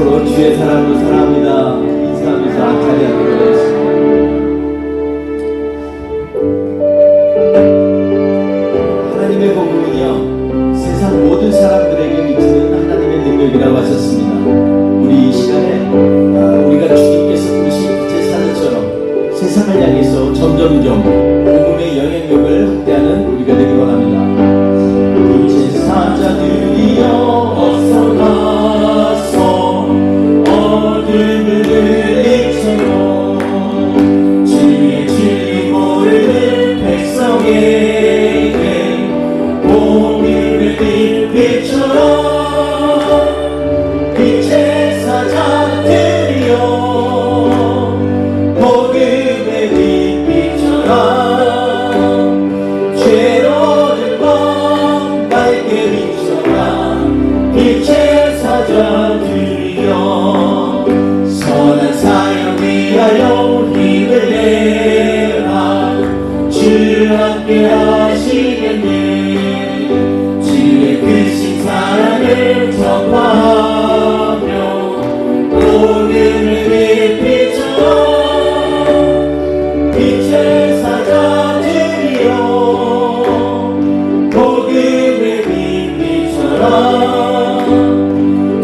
서로 주의 사랑으로 사랑합니다. 인사하면서 안타리하도록 하겠습니다. 하나님의 복음은요, 세상 모든 사람들에게 미치는 하나님의 능력이라고 하셨습니다. 우리 이 시간에 우리가 주님께서 부르신 빛의 사자처럼 세상을 향해서 점점점 복음의 영향력을 확대하는 우리가 되기 바랍니다. 빛의 사자들이여 어서 가서 어둠을 일처럼 주의 진리 모르는 백성에게 복음의 빛처럼 빛의 사자들이여 복음의 빛처럼 죄로는 밤 밝게 비춰라. 빛의 사자들이여 선한 사역 위하여 힘을 내라. 주 함께 하시겠네. 주의 크신 사랑을 전파하며 복음의 빛처럼 빛의 사자들이여 복음의 빛처럼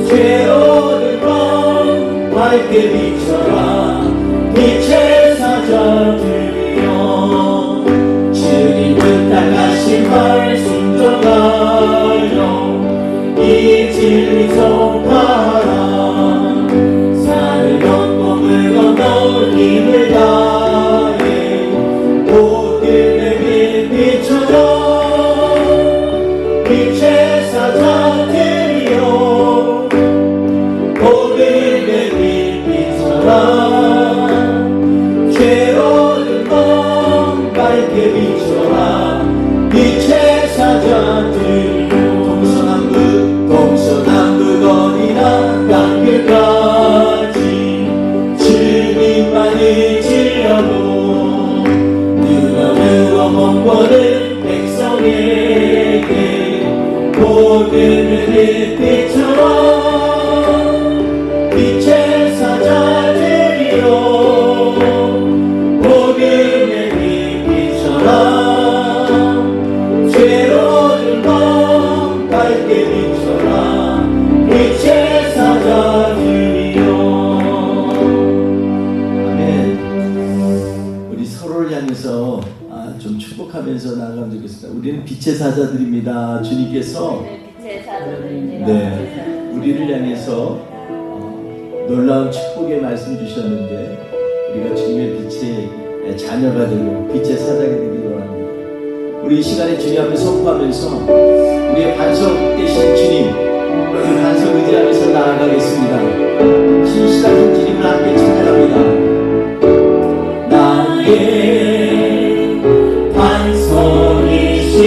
죄로는 밤 밝게 비춰라. 빛의 사자들이여 주님은 나가신 말 순종하여 이 진리 전파하라. 산을 걷고 물 건너 힘을 다해 복음의 빛처럼 빛의 사자들이여 복음의 빛처럼 죄로는 밤 밝게 비춰라. 빛의 사자들이여 동서남북 어디나 땅끝까지 주님만 의지하고 누워 먼 백성에게 복음의 빛처럼 빛의 사자들이여 복음의 빛처럼 죄로는 밤 밝게 비춰라. 빛의 사자들이여. 아멘. 우리 서로를 향해서 좀 축복하면서 나아가면 좋겠습니다. 우리는 빛의 사자들입니다. 주님께서 네, 우리를 향해서 놀라운 축복의 말씀 주셨는데 우리가 주님의 빛의 자녀가 되고 빛의 사자가 되기를 원합니다. 우리 이 시간에 주님 앞에 선포하면서 우리의 반석 되신 주님, 그 반석 의지하면서 나아가겠습니다. 신실하신 주님을 함께 찬양합니다. 나의 반석이신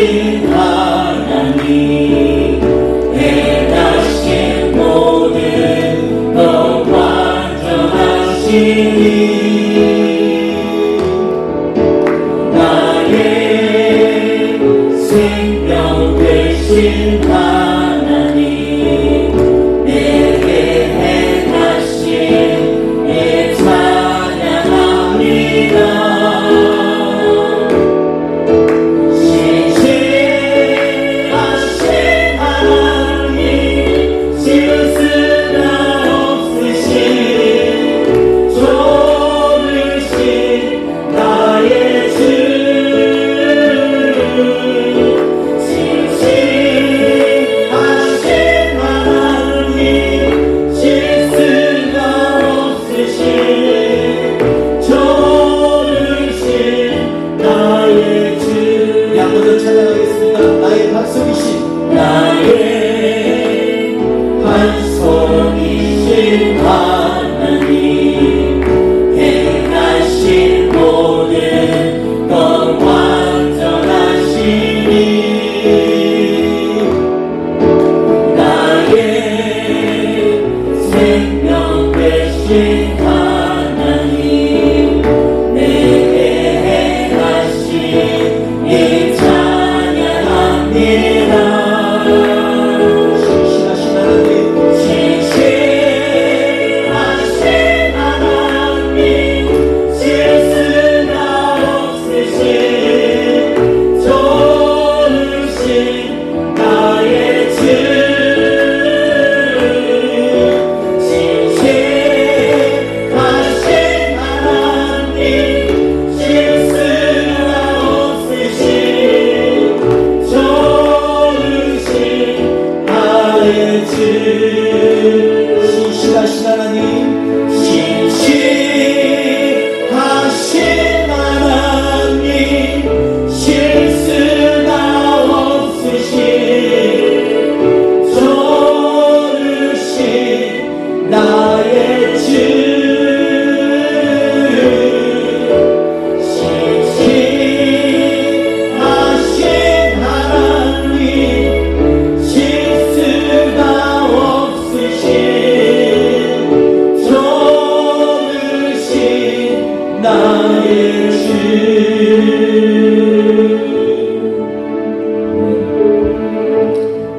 하나님, 행하신 모든 것 완전하시니 나의 생명 되신 하나님, 내게 행하신 일 찬양합니다.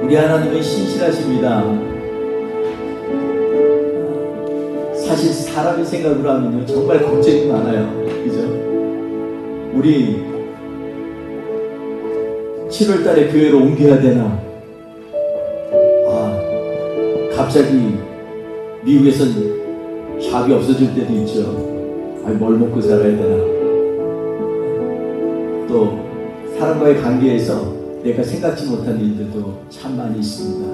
우리 하나님은 신실하십니다. 사실 사람의 생각으로 하면요 정말 걱정이 많아요. 그죠? 우리 7월달에 교회로 옮겨야 되나? 갑자기 미국에선 잡이 없어질 때도 있죠. 뭘 먹고 살아야 되나? 또 사람과의 관계에서 내가 생각지 못한 일들도 참 많이 있습니다.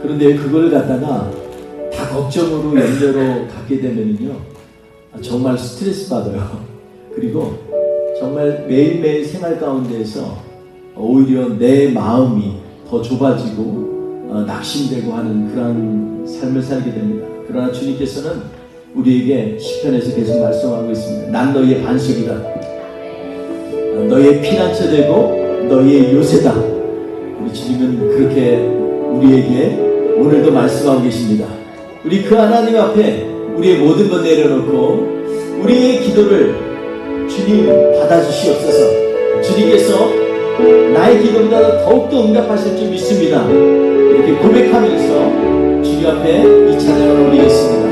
그런데 그걸 갖다가 다 걱정으로 염려로 갖게 되면요 정말 스트레스 받아요. 그리고 정말 매일매일 생활 가운데에서 오히려 내 마음이 더 좁아지고 낙심되고 하는 그런 삶을 살게 됩니다. 그러나 주님께서는 우리에게 시편에서 계속 말씀하고 있습니다. 난 너희의 반석이다. 너희의 피난처 되고 너희의 요새다. 우리 주님은 그렇게 우리에게 오늘도 말씀하고 계십니다. 우리 그 하나님 앞에 우리의 모든 것 내려놓고 우리의 기도를 주님 받아주시옵소서. 주님께서 나의 기도보다 더욱더 응답하실 줄 믿습니다. 이렇게 고백하면서 주님 앞에 이 찬양을 올리겠습니다.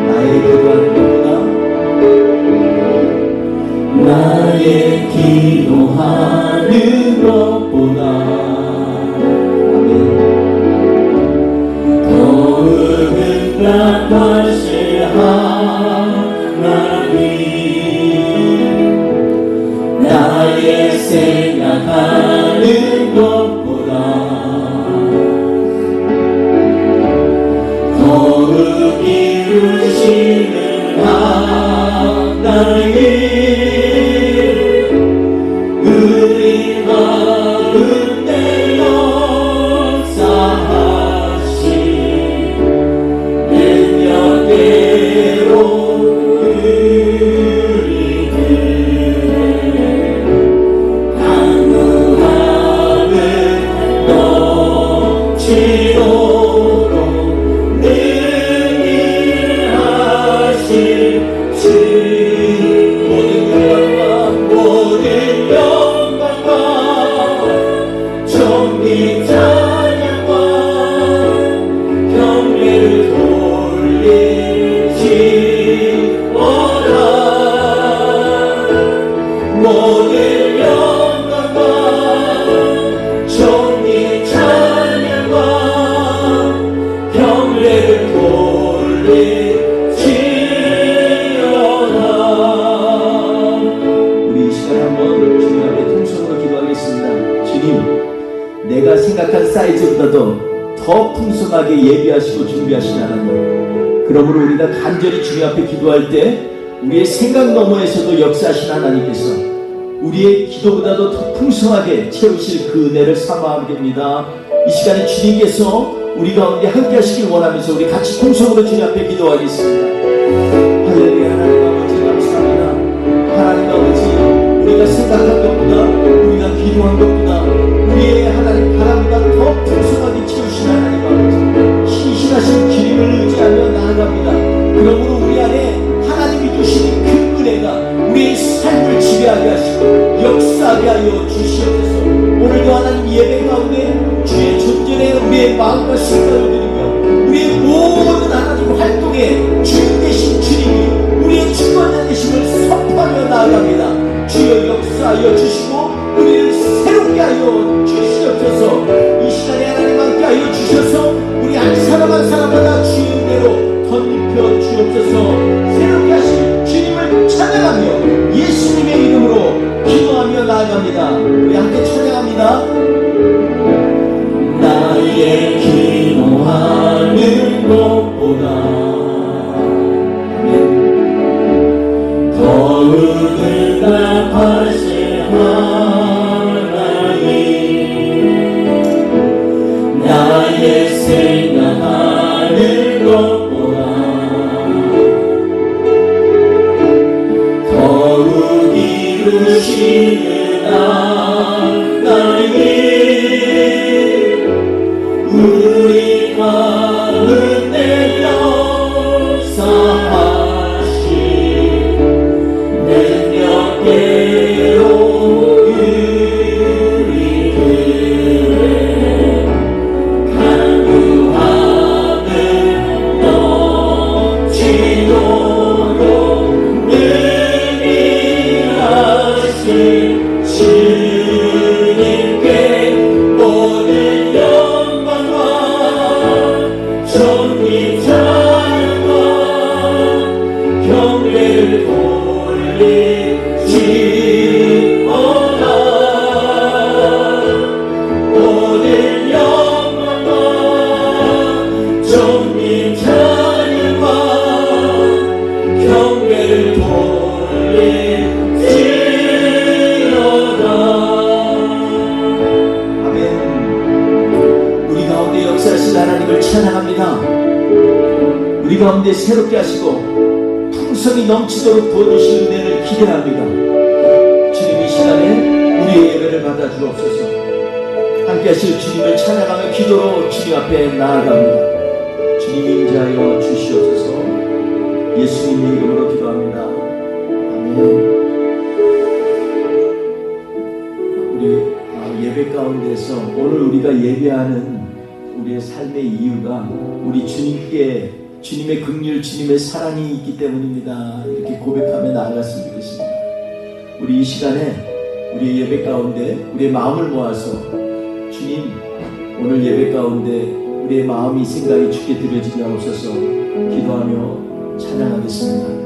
나의 기도하는 것보다 나의 기도하는 것보다 더 응답하실 하나님 나의 생각하는 것보다 더욱 이루시는 하나님 우리 가운데 역사하신 능력대로 내가 생각한 사이즈보다도 더 풍성하게 예비하시고 준비하신 하나님, 그러므로 우리가 간절히 주님 앞에 기도할 때 우리의 생각 너머에서도 역사하신 하나님께서 우리의 기도보다도 더 풍성하게 채우실 그 은혜를 사모하게 됩니다. 이 시간에 주님께서 우리 가운데 함께 하시길 원하면서 우리 같이 통성으로 주님 앞에 기도하겠습니다. 할렐루야. 하나님 아버지 감사합니다. 하나님 아버지, 우리가 생각한 것보다, 우리가 기도한 것보다, 우리의 하나님 바람보다 더 풍성하게 채우신 하나님 아버지, 신실하신 기름을 의지하며 나아갑니다. 그러므로 우리 안에 하나님이 주시는 그 은혜가 우리의 삶을 지배하게 하시고 역사하게 하여 주시옵소서. 오늘도 하나님 예배 가운데 주의 존전에 우리의 마음과 생각을 드리며 우리의 모든 하나님 활동에 주인 되신 주님이 우리의 주권자 되심을 선포하며 나아갑니다. 주여 역사하여 주시고 우리를 새롭게 하여 주시옵소서. 이 시간에 하나님 함께 하여 주셔서 우리 한 사람 한 사람마다 주의 은혜로 덧입혀 주옵소서. 새롭게 하실 주님을 찬양하며 예수님의 이름으로 기도하며 나아갑니다. 우리 함께 찬양합니다. 나의 기도하는 것보다 더 응답하실 하나님, 나의 생각하는 것보다 더욱 이루시는 하나님, 우리 가운데 역사하신 능력대로 우리를 살아계신 하나님을 찬양합니다. 우리 가운데 새롭게 하시고 풍성이 넘치도록 부어주실 은혜를 기대합니다. 주님, 이 시간에 우리의 예배를 받아주옵소서. 함께 하실 주님을 찬양하며 기도로 주님 앞에 나아갑니다. 주님 인자하여 주시옵소서. 예수님의 이름으로 기도합니다. 아멘. 우리 예배 가운데서 오늘 우리가 예배하는 우리의 삶의 이유가 우리 주님께 주님의 긍휼, 주님의 사랑이 있기 때문입니다. 이렇게 고백하며 나아갔으면 좋겠습니다. 우리 이 시간에 우리의 예배 가운데 우리의 마음을 모아서 주님, 오늘 예배 가운데 우리의 마음이 생각이 주께 드려지게 하옵소서. 기도하며 찬양하겠습니다.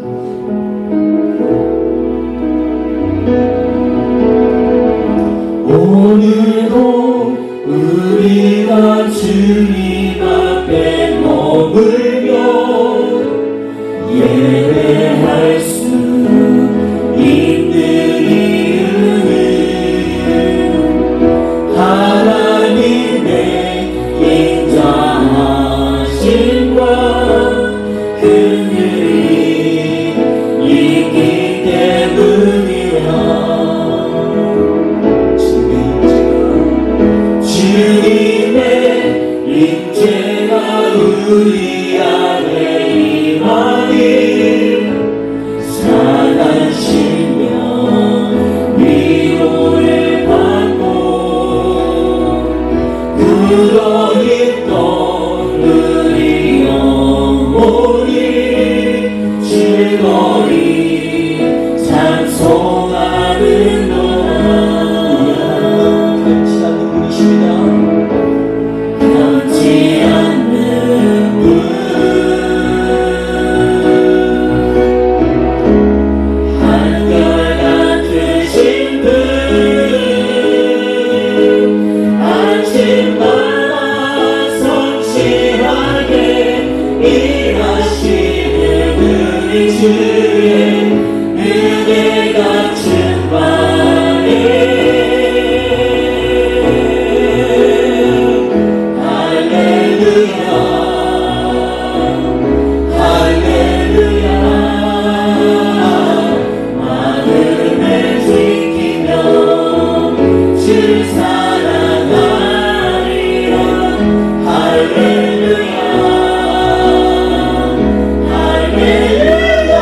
오늘도 우리가 주님 앞에 머물며 예배할 수 있는 이유는 하나님의 인자하심과 긍휼이 있기 때문이라. 주님의 인재가 우리 안에 임하니 사랑하시며 위로를 받고 굳어있던 우리 영혼이 즐거이 찬송하는 동안 변치 않는 분이십니다. 변치 않는 분, 한결같으신 분, 아침마다 성실하게 일하시는 우리 주의 은혜가 충만해. 할렐루야, 할렐루야. 마음을 지키며 주 사랑하리라. 할렐루야, 할렐루야.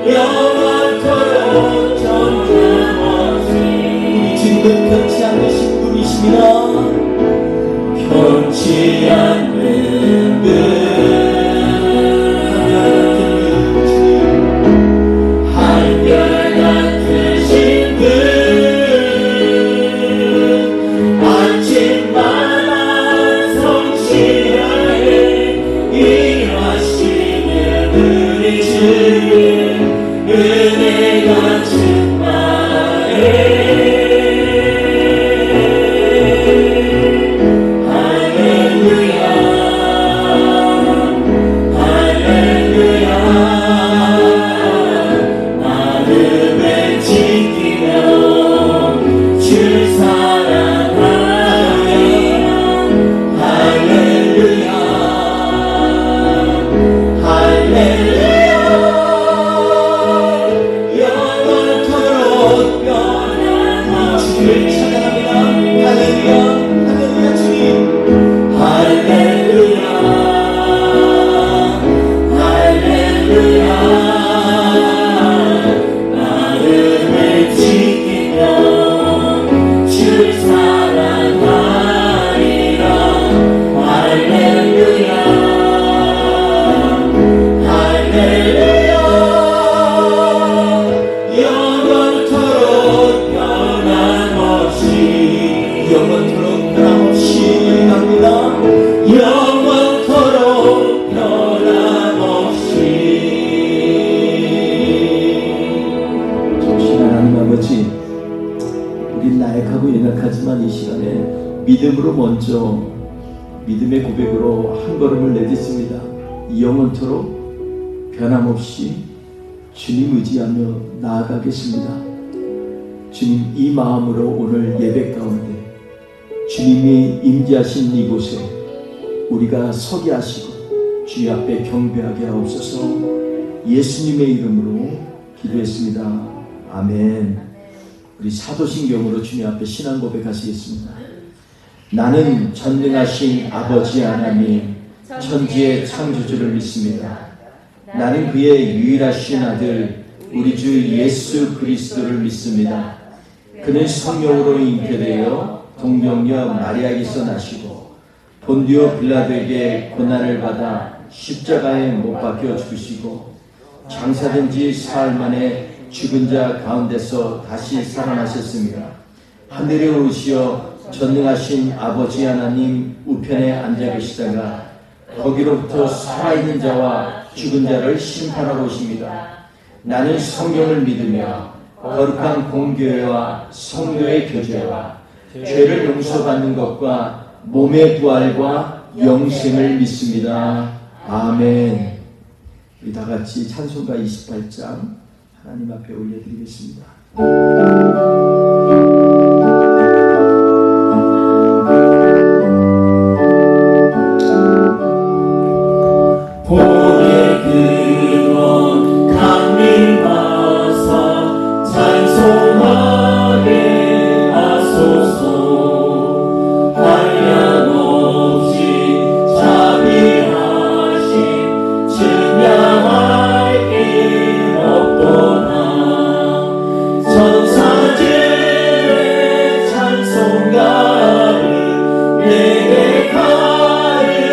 영원토록 전쟁없이 주님은 변치 않으신 분이십니다. 변치 않는 분, 한결같으신 분, 아침마다 성실하게 일하시는 우리 주의 은혜가 충만해. 할렐루야, 할렐루야. 마음을 지키며 주 사랑하리라. 할렐루야, 할렐루야. 영원토록 변함없이 주를 찬양합니다. 할렐루야, 할렐루야. 주님, 할렐루야, 할렐루야. 마음을 지키며 주 사랑하리라. 할렐루야, 할렐루야. 영원토록 변함없이, 영원토록 변함없이 갑니다. 영원토록 변함없이. 좋으신 하나님 아버지, 우린 나약하고 연약하지만 이 시간에 믿음으로 먼저 믿음의 고백으로 한 걸음을 내딛습니다. 영원토록 변함없이 주님 의지하며 나아가겠습니다. 주님, 이 마음으로 오늘 예배 가운데 주님 주님이 임재하신 이곳에 우리가 서게 하시고 주의 앞에 경배하게 하옵소서. 예수님의 이름으로 기도했습니다. 아멘. 우리 사도신경으로 주님 앞에 신앙 고백하시겠습니다. 나는 전능하신 아버지 하나님 천지의 창조주를 믿습니다. 나는 그의 유일하신 아들 우리 주 예수 그리스도를 믿습니다. 그는 성령으로 잉태되어 동정녀 마리아에게서 나시고 본디오 빌라도에게 고난을 받아 십자가에 못 박혀 죽으시고 장사된 지 사흘 만에 죽은 자 가운데서 다시 살아나셨습니다. 하늘에 오르시어 전능하신 아버지 하나님 우편에 앉아 계시다가 거기로부터 살아있는 자와 죽은 자를 심판하러 오십니다. 나는 성경을 믿으며 거룩한 공교회와 성도의 교제와 죄를 용서받는 것과 몸의 부활과 영생을 믿습니다. 아멘. 우리 다 같이 찬송가 28장 하나님 앞에 올려드리겠습니다. 복의 근원 강림하사 찬송하게 하소서. 한량없이 자비하심 증량할 길 없도다. 천사들의 찬송가를 내게 가르치소서.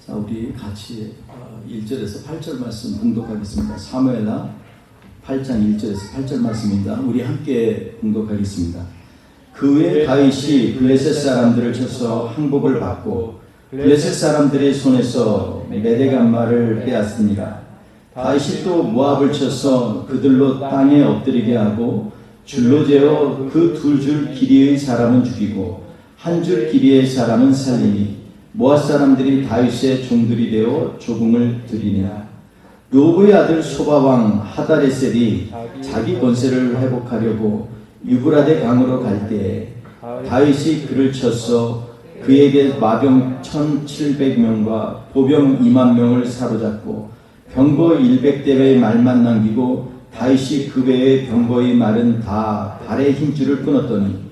자, 우리 같이 1절에서 8절 말씀 봉독하겠습니다. 사무엘하 8장 1절에서 8절 말씀입니다. 우리 함께 봉독하겠습니다. 그 후에 다윗이 블레셋 사람들을 쳐서 항복을 받고 블레셋 사람들의 손에서 메대간말을 빼앗으니라. 다윗이 또 모압을 쳐서 그들로 땅에 엎드리게 하고 줄로 재어 그 2줄 길이의 사람은 죽이고 1줄 길이의 사람은 살리니 모압 사람들이 다윗의 종들이 되어 조공을 드리니라. 로브의 아들 소바왕 하다레셀이 자기 권세를 회복하려고 유브라데 강으로 갈 때에 다윗이 그를 쳤어 그에게 마병 1700명과 보병 20000명을 사로잡고 병거 100대의 말만 남기고 다윗이 그 배의 병거의 말은 다 발의 힘줄을 끊었더니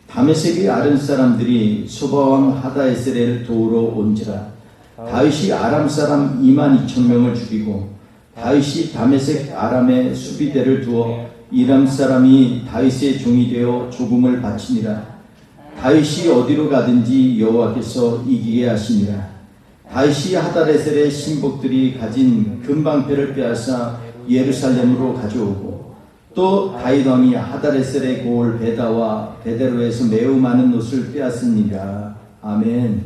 다메섹의 아른 사람들이 소바왕 하다에셀을 도우러 온지라. 다윗이 아람 사람 22,000명을 죽이고 다윗이 다메섹 아람의 수비대를 두어 이람 사람이 다윗의 종이 되어 조공을 바치니라. 다윗이 어디로 가든지 여호와께서 이기게 하시니라. 다윗이 하다레셀의 신복들이 가진 금방패를 빼앗아 예루살렘으로 가져오고 또 다윗 왕이 하다레셀의 고을 베다로에서 매우 많은 옷을 빼앗으니라. 아멘.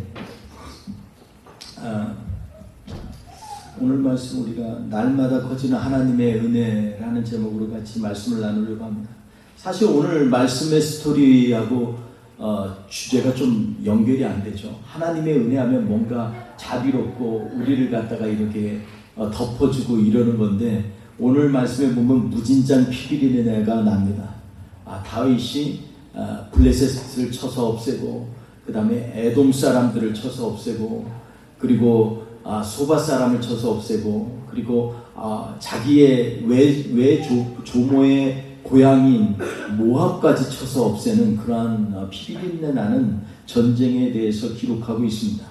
오늘 말씀 우리가 날마다 커지는 하나님의 은혜라는 제목으로 같이 말씀을 나누려고 합니다. 사실 오늘 말씀의 스토리하고 주제가 좀 연결이 안 되죠. 하나님의 은혜하면 뭔가 자비롭고 우리를 갖다가 이렇게 덮어주고 이러는 건데, 오늘 말씀에 보면 무진장 피비린 은혜가 납니다. 다윗이 블레셋을 쳐서 없애고, 그 다음에 에돔 사람들을 쳐서 없애고, 그리고 소바 사람을 쳐서 없애고, 그리고 자기의 조모의 고향인 모압까지 쳐서 없애는 그러한 피비린내 나는 전쟁에 대해서 기록하고 있습니다.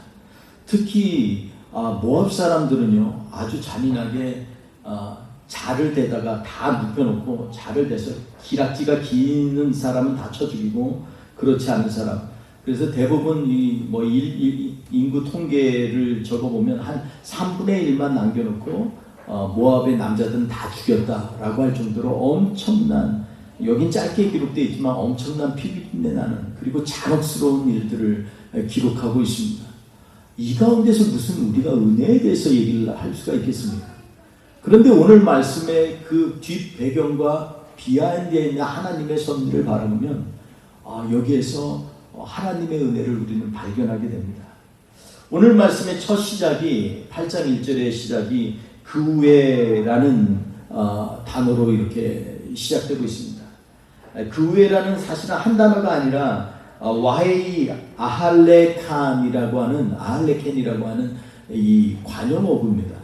특히 모압 사람들은요, 아주 잔인하게 자를 대다가 다 눕혀놓고, 자를 대서 기락지가 긴 사람은 다 쳐 죽이고 그렇지 않은 사람, 그래서 대부분 인구 통계를 적어보면 한 3분의 1만 남겨놓고 모압의 남자들은 다 죽였다라고 할 정도로 엄청난, 여긴 짧게 기록되어 있지만 엄청난 피비린내 나는, 그리고 잔혹스러운 일들을 기록하고 있습니다. 이 가운데서 무슨 우리가 은혜에 대해서 얘기를 할 수가 있겠습니까? 그런데 오늘 말씀의 그 뒷 배경과 비하인드에 있는 하나님의 섭리를 바라보면 여기에서 하나님의 은혜를 우리는 발견하게 됩니다. 오늘 말씀의 첫 시작이 8장 1절의 시작이 그 후에라는 단어로 이렇게 시작되고 있습니다. 그 후에라는 사실은 한 단어가 아니라 와헤이 아할레칸이라고 하는 이 관용어구입니다.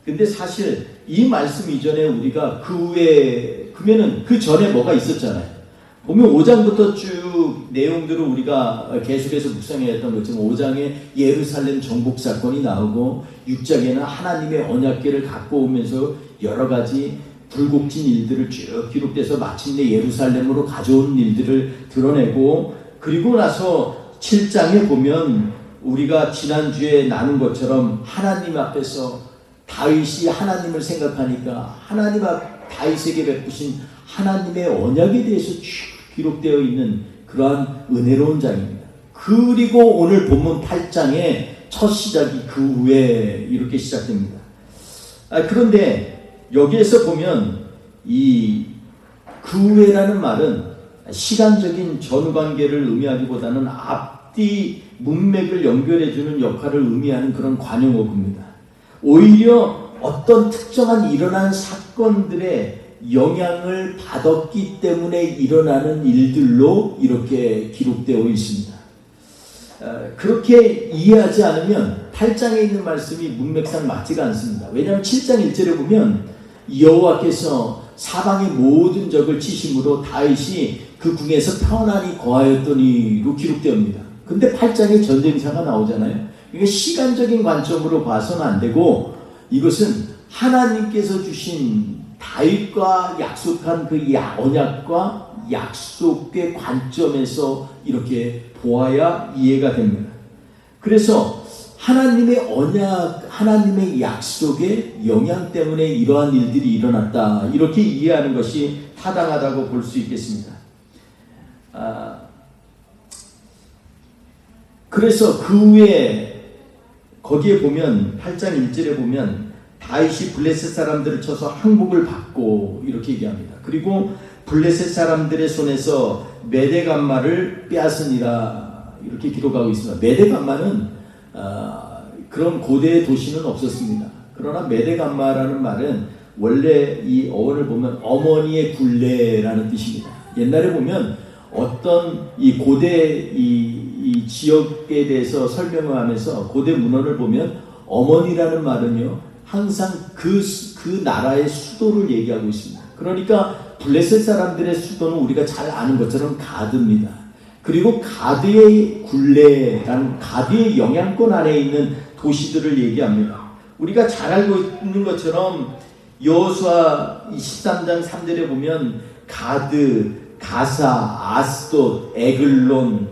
근데 사실 이 말씀 이전에 우리가 그 후에, 그러면은 그 전에 뭐가 있었잖아요. 보면 5장부터 쭉 내용들을 우리가 계속해서 묵상해야 했던 것처럼 5장에 예루살렘 정복 사건이 나오고, 6장에는 하나님의 언약궤를 갖고 오면서 여러 가지 불곡진 일들을 쭉 기록돼서 마침내 예루살렘으로 가져온 일들을 드러내고, 그리고 나서 7장에 보면 우리가 지난주에 나눈 것처럼 하나님 앞에서 다윗이 하나님을 생각하니까 하나님 앞 다윗에게 베푸신 하나님의 언약에 대해서 쭉 기록되어 있는 그러한 은혜로운 장입니다. 그리고 오늘 본문 8장의 첫 시작이 그 후에 이렇게 시작됩니다. 그런데 여기에서 보면 이 그 후에라는 말은 시간적인 전후관계를 의미하기보다는 앞뒤 문맥을 연결해주는 역할을 의미하는 그런 관용어구입니다. 오히려 어떤 특정한 일어난 사건들의 영향을 받았기 때문에 일어나는 일들로 이렇게 기록되어 있습니다. 그렇게 이해하지 않으면 8장에 있는 말씀이 문맥상 맞지가 않습니다. 왜냐하면 7장 1절에 보면 여호와께서 사방의 모든 적을 치심으로 다윗이 그 궁에서 편안히 거하였더니로 기록되옵니다. 근데 8장에 전쟁사가 나오잖아요. 이게 시간적인 관점으로 봐서는 안 되고, 이것은 하나님께서 주신 다윗과 약속한 그 언약과 약속의 관점에서 이렇게 보아야 이해가 됩니다. 그래서 하나님의 언약, 하나님의 약속의 영향 때문에 이러한 일들이 일어났다, 이렇게 이해하는 것이 타당하다고 볼 수 있겠습니다. 그래서 그 후에 거기에 보면 8장 1절에 보면 다윗이 블레셋 사람들을 쳐서 항복을 받고 이렇게 얘기합니다. 그리고 블레셋 사람들의 손에서 메대간마를 빼앗으니라 이렇게 기록하고 있습니다. 메대간마는 그런 고대의 도시는 없었습니다. 그러나 메대간마라는 말은 원래 이 어원을 보면 어머니의 굴레라는 뜻입니다. 옛날에 보면 어떤 이 고대 이 지역에 대해서 설명을 하면서 고대 문헌을 보면 어머니라는 말은요 항상 그 나라의 수도를 얘기하고 있습니다. 그러니까 블레셋 사람들의 수도는 우리가 잘 아는 것처럼 가드입니다. 그리고 가드의 굴레라는 가드의 영향권 안에 있는 도시들을 얘기합니다. 우리가 잘 알고 있는 것처럼 여호수아 23장 3절에 보면 가드, 가사, 아스돗, 에글론,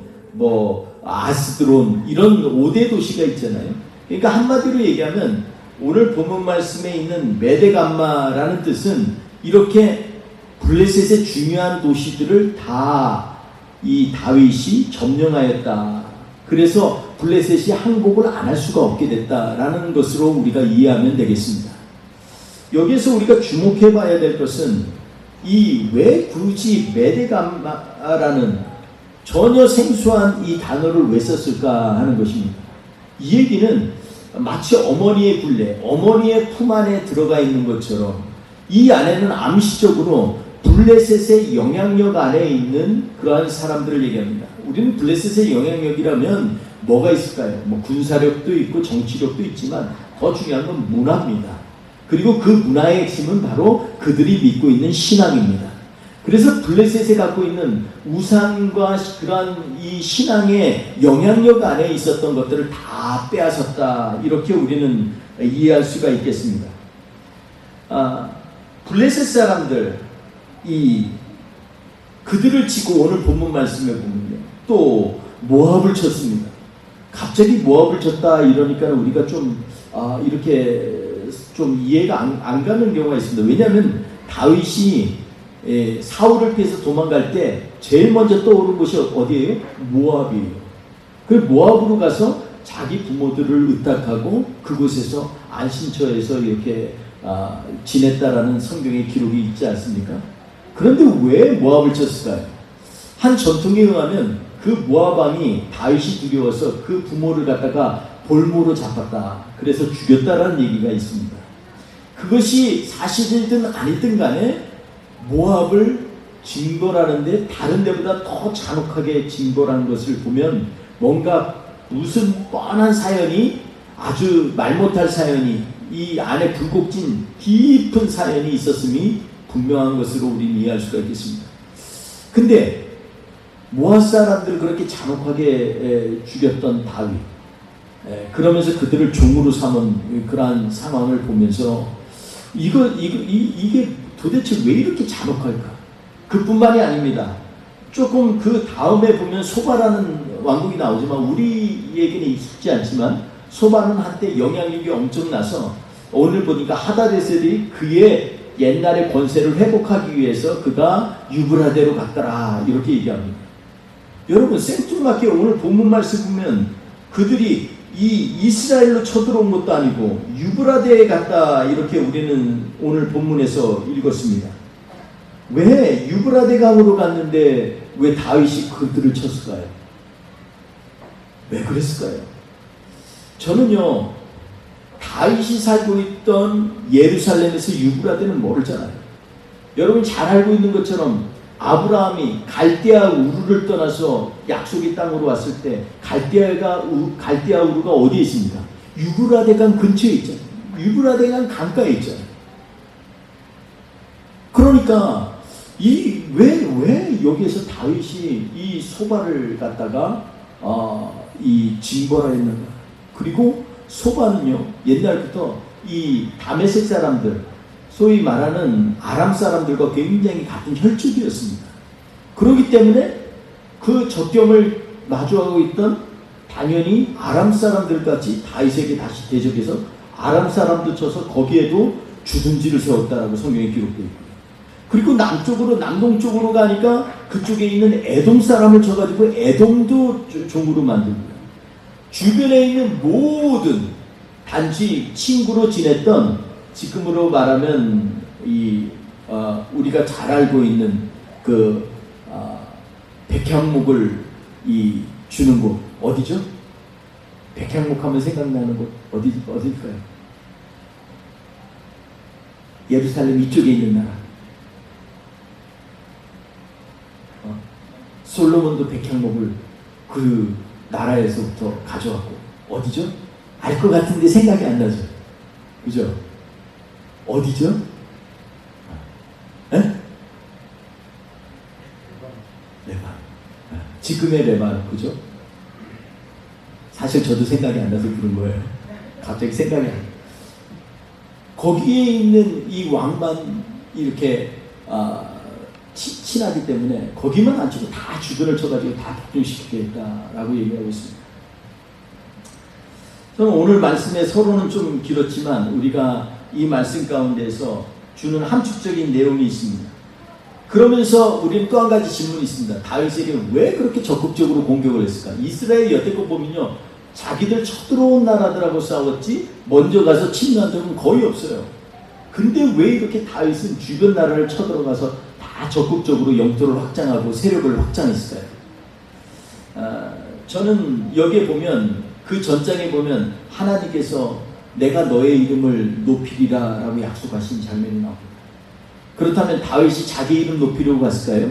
아스드론 이런 5대 도시가 있잖아요. 그러니까 한마디로 얘기하면 오늘 본문 말씀에 있는 메데감마라는 뜻은 이렇게 블레셋의 중요한 도시들을 다 이 다윗이 점령하였다. 그래서 블레셋이 항복을 안 할 수가 없게 됐다라는 것으로 우리가 이해하면 되겠습니다. 여기에서 우리가 주목해 봐야 될 것은 이 왜 굳이 메데감마라는 전혀 생소한 이 단어를 왜 썼을까 하는 것입니다. 이 얘기는 마치 어머니의 굴레, 어머니의 품 안에 들어가 있는 것처럼 이 안에는 암시적으로 블레셋의 영향력 안에 있는 그러한 사람들을 얘기합니다. 우리는 블레셋의 영향력이라면 뭐가 있을까요? 뭐 군사력도 있고 정치력도 있지만 더 중요한 건 문화입니다. 그리고 그 문화의 핵심은 바로 그들이 믿고 있는 신앙입니다. 그래서 블레셋에 갖고 있는 우상과 그러한 이 신앙의 영향력 안에 있었던 것들을 다 빼앗았다. 이렇게 우리는 이해할 수가 있겠습니다. 블레셋 사람들, 그들을 치고 오늘 본문 말씀에 보면요, 또 모압을 쳤습니다. 갑자기 모압을 쳤다 이러니까 우리가 좀 이렇게 좀 이해가 안 가는 경우가 있습니다. 왜냐하면 다윗이 사울을 피해서 도망갈 때 제일 먼저 떠오른 곳이 어디예요? 모압이에요. 그 모압으로 가서 자기 부모들을 의탁하고 그곳에서 안신처에서 이렇게 지냈다라는 성경의 기록이 있지 않습니까? 그런데 왜 모압을 쳤을까요? 한 전통에 의하면 그 모압 왕이 다윗이 두려워서 그 부모를 갖다가 볼모로 잡았다. 그래서 죽였다라는 얘기가 있습니다. 그것이 사실이든 아니든 간에 모압을 징벌하는데 다른 데보다 더 잔혹하게 징벌한 것을 보면 뭔가 무슨 뻔한 사연이, 아주 말 못할 사연이, 이 안에 굴곡진 깊은 사연이 있었음이 분명한 것으로 우리는 이해할 수가 있겠습니다. 근데 모압 사람들을 그렇게 잔혹하게 죽였던 다윗, 그러면서 그들을 종으로 삼은 그러한 상황을 보면서 이게 도대체 왜 이렇게 잔혹할까? 그뿐만이 아닙니다. 조금 그 다음에 보면 소바라는 왕국이 나오지만 우리에게는 익숙지 않지만 소바는 한때 영향력이 엄청나서 오늘 보니까 하다데셀이 그의 옛날의 권세를 회복하기 위해서 그가 유브라데로 갔더라 이렇게 얘기합니다. 여러분 생뚱맞게 오늘 본문 말씀 보면 그들이 이 이스라엘로 쳐들어온 것도 아니고 유브라데에 갔다 이렇게 우리는 오늘 본문에서 읽었습니다. 왜 유브라데 강으로 갔는데 왜 다윗이 그들을 쳤을까요? 왜 그랬을까요? 저는요, 다윗이 살고 있던 예루살렘에서 유브라데는 모르잖아요. 여러분 잘 알고 있는 것처럼 아브라함이 갈대아 우르를 떠나서 약속의 땅으로 왔을 때 갈대아 우르가 어디에 있습니까? 유브라데 강 근처에 있잖아요. 유브라데 강 강가에 있잖아요. 그러니까 왜 여기에서 다윗이 이 소바를 갖다가 이 징벌하였는가? 그리고 소바는요, 옛날부터 이 다메섹 사람들, 소위 말하는 아람 사람들과 굉장히 같은 혈족이었습니다. 그렇기 때문에 그 적경을 마주하고 있던 당연히 아람 사람들까지 다윗에게 다시 대적해서 아람 사람도 쳐서 거기에도 주둔지를 세웠다라고 성경에 기록되어 있고요. 그리고 남동쪽으로 가니까 그쪽에 있는 에돔 사람을 쳐가지고 에돔도 종으로 만들고요. 주변에 있는 모든 단지 친구로 지냈던, 지금으로 말하면 우리가 잘 알고 있는 그 백향목을 주는 곳 어디죠? 백향목 하면 생각나는 곳 어딜까요? 예루살렘 이쪽에 있는 나라. 솔로몬도 백향목을 그 나라에서부터 가져왔고, 어디죠? 알 것 같은데 생각이 안 나죠? 그죠? 어디죠? 레바논. 지금의 레바논, 그죠? 사실 저도 생각이 안 나서 그런 거예요. 갑자기 생각이 안 나요. 거기에 있는 이 왕만 이렇게 친하기 때문에 거기만 안 치고 다 주변을 쳐가지고 다 폭등시키겠다라고 얘기하고 있습니다. 저는 오늘 말씀의 서론은 좀 길었지만 우리가 이 말씀 가운데서 주는 함축적인 내용이 있습니다. 그러면서 우리는 또 한 가지 질문이 있습니다. 다윗에게 왜 그렇게 적극적으로 공격을 했을까? 이스라엘 여태껏 보면요, 자기들 쳐들어온 나라들하고 싸웠지 먼저 가서 침략한 적은 거의 없어요. 근데 왜 이렇게 다윗은 주변 나라를 쳐들어가서 다 적극적으로 영토를 확장하고 세력을 확장했을까요? 저는 여기에 보면, 그 전장에 보면 하나님께서 내가 너의 이름을 높이리라 라고 약속하신 장면이 나옵니다. 그렇다면 다윗이 자기 이름 높이려고 갔을까요?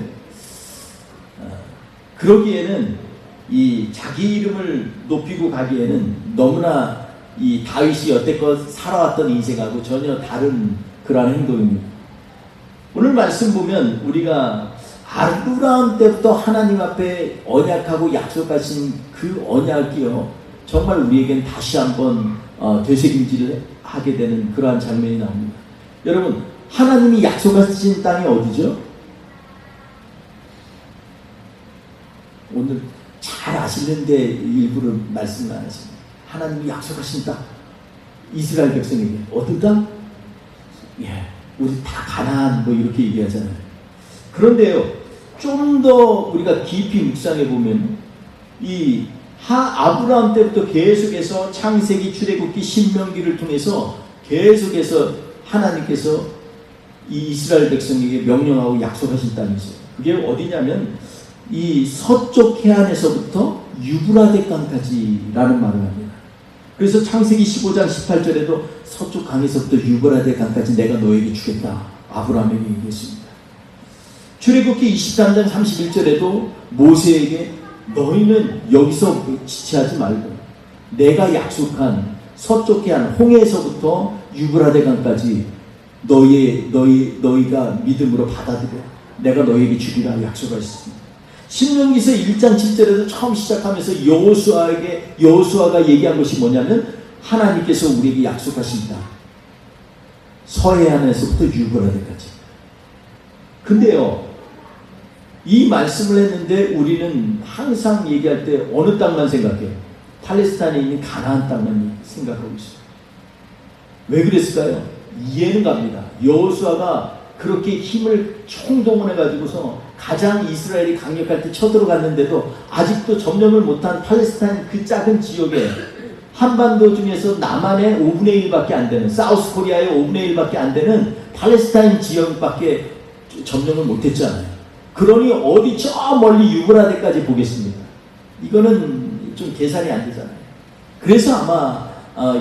그러기에는 이 자기 이름을 높이고 가기에는 너무나 이 다윗이 여태껏 살아왔던 인생하고 전혀 다른 그러한 행동입니다. 오늘 말씀 보면 우리가 아브라함 때부터 하나님 앞에 언약하고 약속하신 그 언약이요, 정말 우리에겐 다시 한번 되새김질을 하게 되는 그러한 장면이 나옵니다. 여러분, 하나님이 약속하신 땅이 어디죠? 오늘 잘 아시는데 일부러 말씀 안 하십니다. 하나님이 약속하신 땅, 이스라엘 백성에게 어떤 땅? 예, 우리 다 가나안 뭐 이렇게 얘기하잖아요. 그런데요, 좀 더 우리가 깊이 묵상해 보면 이 아브라함 때부터 계속해서 창세기, 출애굽기, 신명기를 통해서 계속해서 하나님께서 이 이스라엘 백성에게 명령하고 약속하신 땅이 있어요. 그게 어디냐면 이 서쪽 해안에서부터 유브라데 강까지라는 말을 합니다. 그래서 창세기 15장 18절에도 서쪽 강에서부터 유브라데 강까지 내가 너에게 주겠다, 아브라함에게 얘기했습니다. 출애굽기 23장 31절에도 모세에게 너희는 여기서 지체하지 말고 내가 약속한 서쪽 해안 홍해에서부터 유브라데 강까지 너희가 믿음으로 받아들여 내가 너희에게 주리라 약속하셨습니다. 신명기서 1장 7절에도 처음 시작하면서 여호수아가 얘기한 것이 뭐냐면 하나님께서 우리에게 약속하신다, 서해안에서부터 유브라데까지. 근데요, 이 말씀을 했는데 우리는 항상 얘기할 때 어느 땅만 생각해요? 팔레스타인에 있는 가나안 땅만 생각하고 있어요. 왜 그랬을까요? 이해는 갑니다. 여호수아가 그렇게 힘을 총동원해가지고서 가장 이스라엘이 강력할 때 쳐들어갔는데도 아직도 점령을 못한 팔레스타인 그 작은 지역에 한반도 중에서 남한의 5분의 1밖에 안 되는, 사우스 코리아의 5분의 1밖에 안 되는 팔레스타인 지역밖에 점령을 못했잖아요. 그러니 어디 저 멀리 유브라데까지 보겠습니다. 이거는 좀 계산이 안 되잖아요. 그래서 아마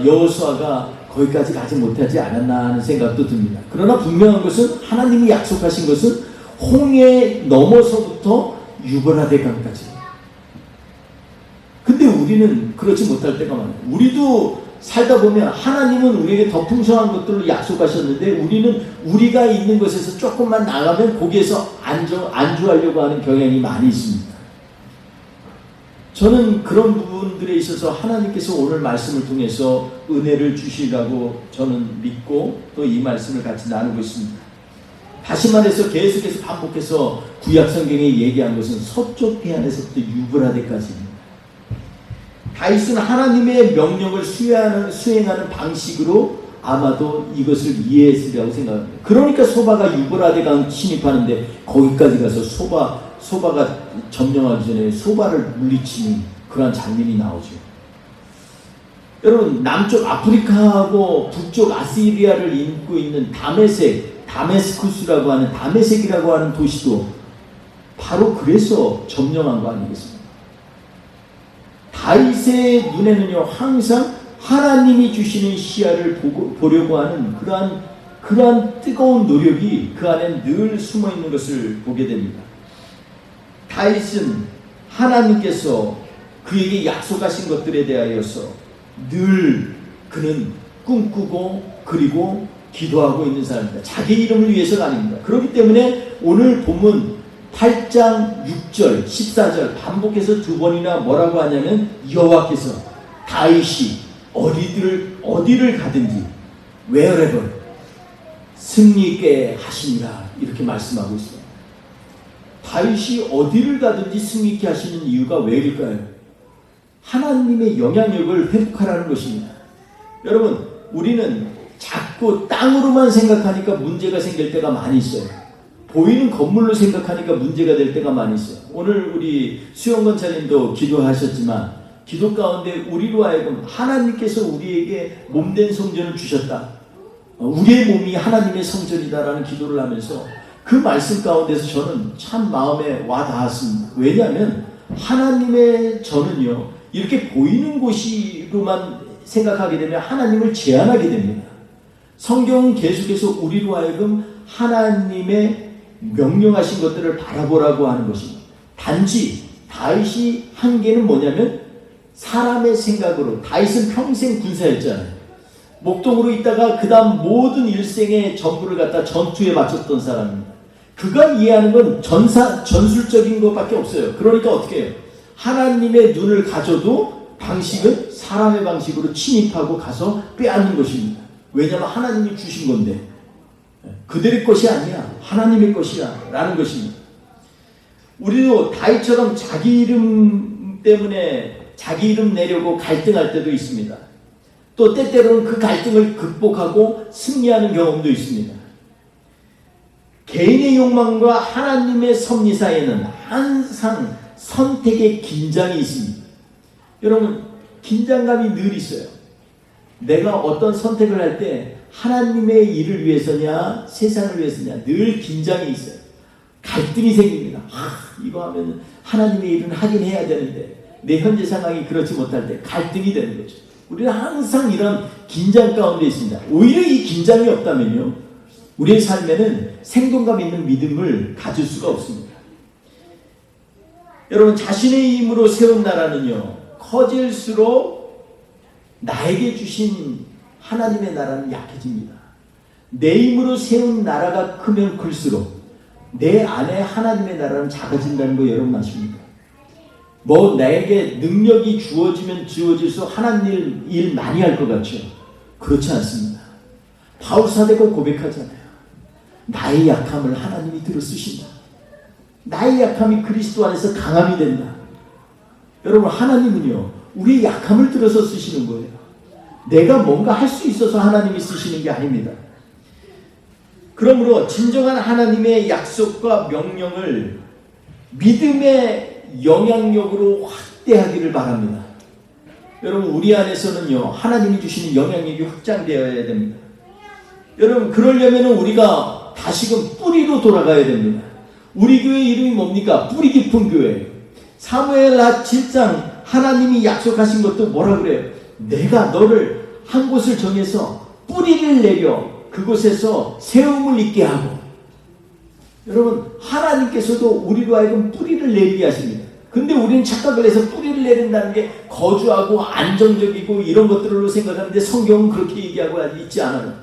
여호수아가 거기까지 가지 못하지 않았나 하는 생각도 듭니다. 그러나 분명한 것은 하나님이 약속하신 것은 홍해 넘어서부터 유브라데 강까지. 근데 우리는 그렇지 못할 때가 많아요. 우리도 살다 보면 하나님은 우리에게 더 풍성한 것들을 약속하셨는데 우리는 우리가 있는 곳에서 조금만 나가면 거기에서 안주하려고 하는 경향이 많이 있습니다. 저는 그런 부분들에 있어서 하나님께서 오늘 말씀을 통해서 은혜를 주시라고 저는 믿고 또 이 말씀을 같이 나누고 있습니다. 다시 말해서 계속해서 반복해서 구약 성경에 얘기한 것은 서쪽 해안에서부터 유브라데까지입니다. 다윗은 하나님의 명령을 수행하는 방식으로 아마도 이것을 이해했으리라고 생각합니다. 그러니까 소바가 유브라데 강 침입하는데 거기까지 가서 소바가 점령하기 전에 소바를 물리치는 그런 장면이 나오죠. 여러분, 남쪽 아프리카하고 북쪽 아시리아를 잇고 있는 다메스쿠스라고 하는 다메섹이라고 하는 도시도 바로 그래서 점령한 거 아니겠습니까? 다윗의 눈에는요, 항상 하나님이 주시는 시야를 보려고 하는 그러한 뜨거운 노력이 그 안에 늘 숨어 있는 것을 보게 됩니다. 다윗은 하나님께서 그에게 약속하신 것들에 대하여서 늘 그는 꿈꾸고 그리고 기도하고 있는 사람입니다. 자기 이름을 위해서가 아닙니다. 그렇기 때문에 오늘 본문 8장 6절 14절 반복해서 두 번이나 뭐라고 하냐면 여호와께서 다윗이 어디를 가든지 wherever 승리 있게 하시니라 이렇게 말씀하고 있습니다. 다윗이 어디를 가든지 승리 있게 하시는 이유가 왜일까요? 하나님의 영향력을 회복하라는 것입니다. 여러분, 우리는 자꾸 땅으로만 생각하니까 문제가 생길 때가 많이 있어요. 보이는 건물로 생각하니까 문제가 될 때가 많이 있어요. 오늘 우리 수영건차님도 기도하셨지만 기도 가운데 우리로 하여금 하나님께서 우리에게 몸된 성전을 주셨다. 우리의 몸이 하나님의 성전이다라는 기도를 하면서 그 말씀 가운데서 저는 참 마음에 와 닿았습니다. 왜냐하면 하나님의 저는요, 이렇게 보이는 곳으로만 생각하게 되면 하나님을 제한하게 됩니다. 성경은 계속해서 우리로 하여금 하나님의 명령하신 것들을 바라보라고 하는 것입니다. 단지 다윗이 한 게는 뭐냐면 사람의 생각으로, 다윗은 평생 군사였잖아요. 목동으로 있다가 그 다음 모든 일생의 전부를 갖다 전투에 바쳤던 사람입니다. 그가 이해하는 건 전술적인 것밖에 없어요. 그러니까 어떻게 해요? 하나님의 눈을 가져도 방식은 사람의 방식으로 침입하고 가서 빼앗는 것입니다. 왜냐하면 하나님이 주신 건데 그들의 것이 아니야, 하나님의 것이야 라는 것입니다. 우리도 다윗처럼 자기 이름 때문에 자기 이름 내려고 갈등할 때도 있습니다. 또 때때로는 그 갈등을 극복하고 승리하는 경험도 있습니다. 개인의 욕망과 하나님의 섭리 사이에는 항상 선택의 긴장이 있습니다. 여러분, 긴장감이 늘 있어요. 내가 어떤 선택을 할 때 하나님의 일을 위해서냐 세상을 위해서냐 늘 긴장이 있어요. 갈등이 생깁니다. 이거 하면 하나님의 일은 하긴 해야 되는데 내 현재 상황이 그렇지 못할 때 갈등이 되는 거죠. 우리는 항상 이런 긴장 가운데 있습니다. 오히려 이 긴장이 없다면요, 우리의 삶에는 생동감 있는 믿음을 가질 수가 없습니다. 여러분, 자신의 힘으로 세운 나라는요, 커질수록 나에게 주신 하나님의 나라는 약해집니다. 내 힘으로 세운 나라가 크면 클수록 내 안에 하나님의 나라는 작아진다는 거 여러분 아십니까? 뭐 나에게 능력이 주어지면 주어질수록 하나님 일 많이 할 것 같죠? 그렇지 않습니다. 바울 사도가 고백하잖아요. 나의 약함을 하나님이 들어 쓰신다. 나의 약함이 그리스도 안에서 강함이 된다. 여러분, 하나님은요, 우리의 약함을 들어서 쓰시는 거예요. 내가 뭔가 할 수 있어서 하나님이 쓰시는 게 아닙니다. 그러므로 진정한 하나님의 약속과 명령을 믿음의 영향력으로 확대하기를 바랍니다. 여러분, 우리 안에서는요, 하나님이 주시는 영향력이 확장되어야 됩니다. 여러분, 그러려면 우리가 다시금 뿌리로 돌아가야 됩니다. 우리 교회 이름이 뭡니까? 뿌리 깊은 교회. 사무엘하 7장 하나님이 약속하신 것도 뭐라 그래요? 내가 너를 한 곳을 정해서 뿌리를 내려 그곳에서 세움을 있게 하고. 여러분, 하나님께서도 우리로 하여금 뿌리를 내리게 하십니다. 근데 우리는 착각을 해서 뿌리를 내린다는 게 거주하고 안정적이고 이런 것들로 생각하는데 성경은 그렇게 얘기하고 있지 않아요.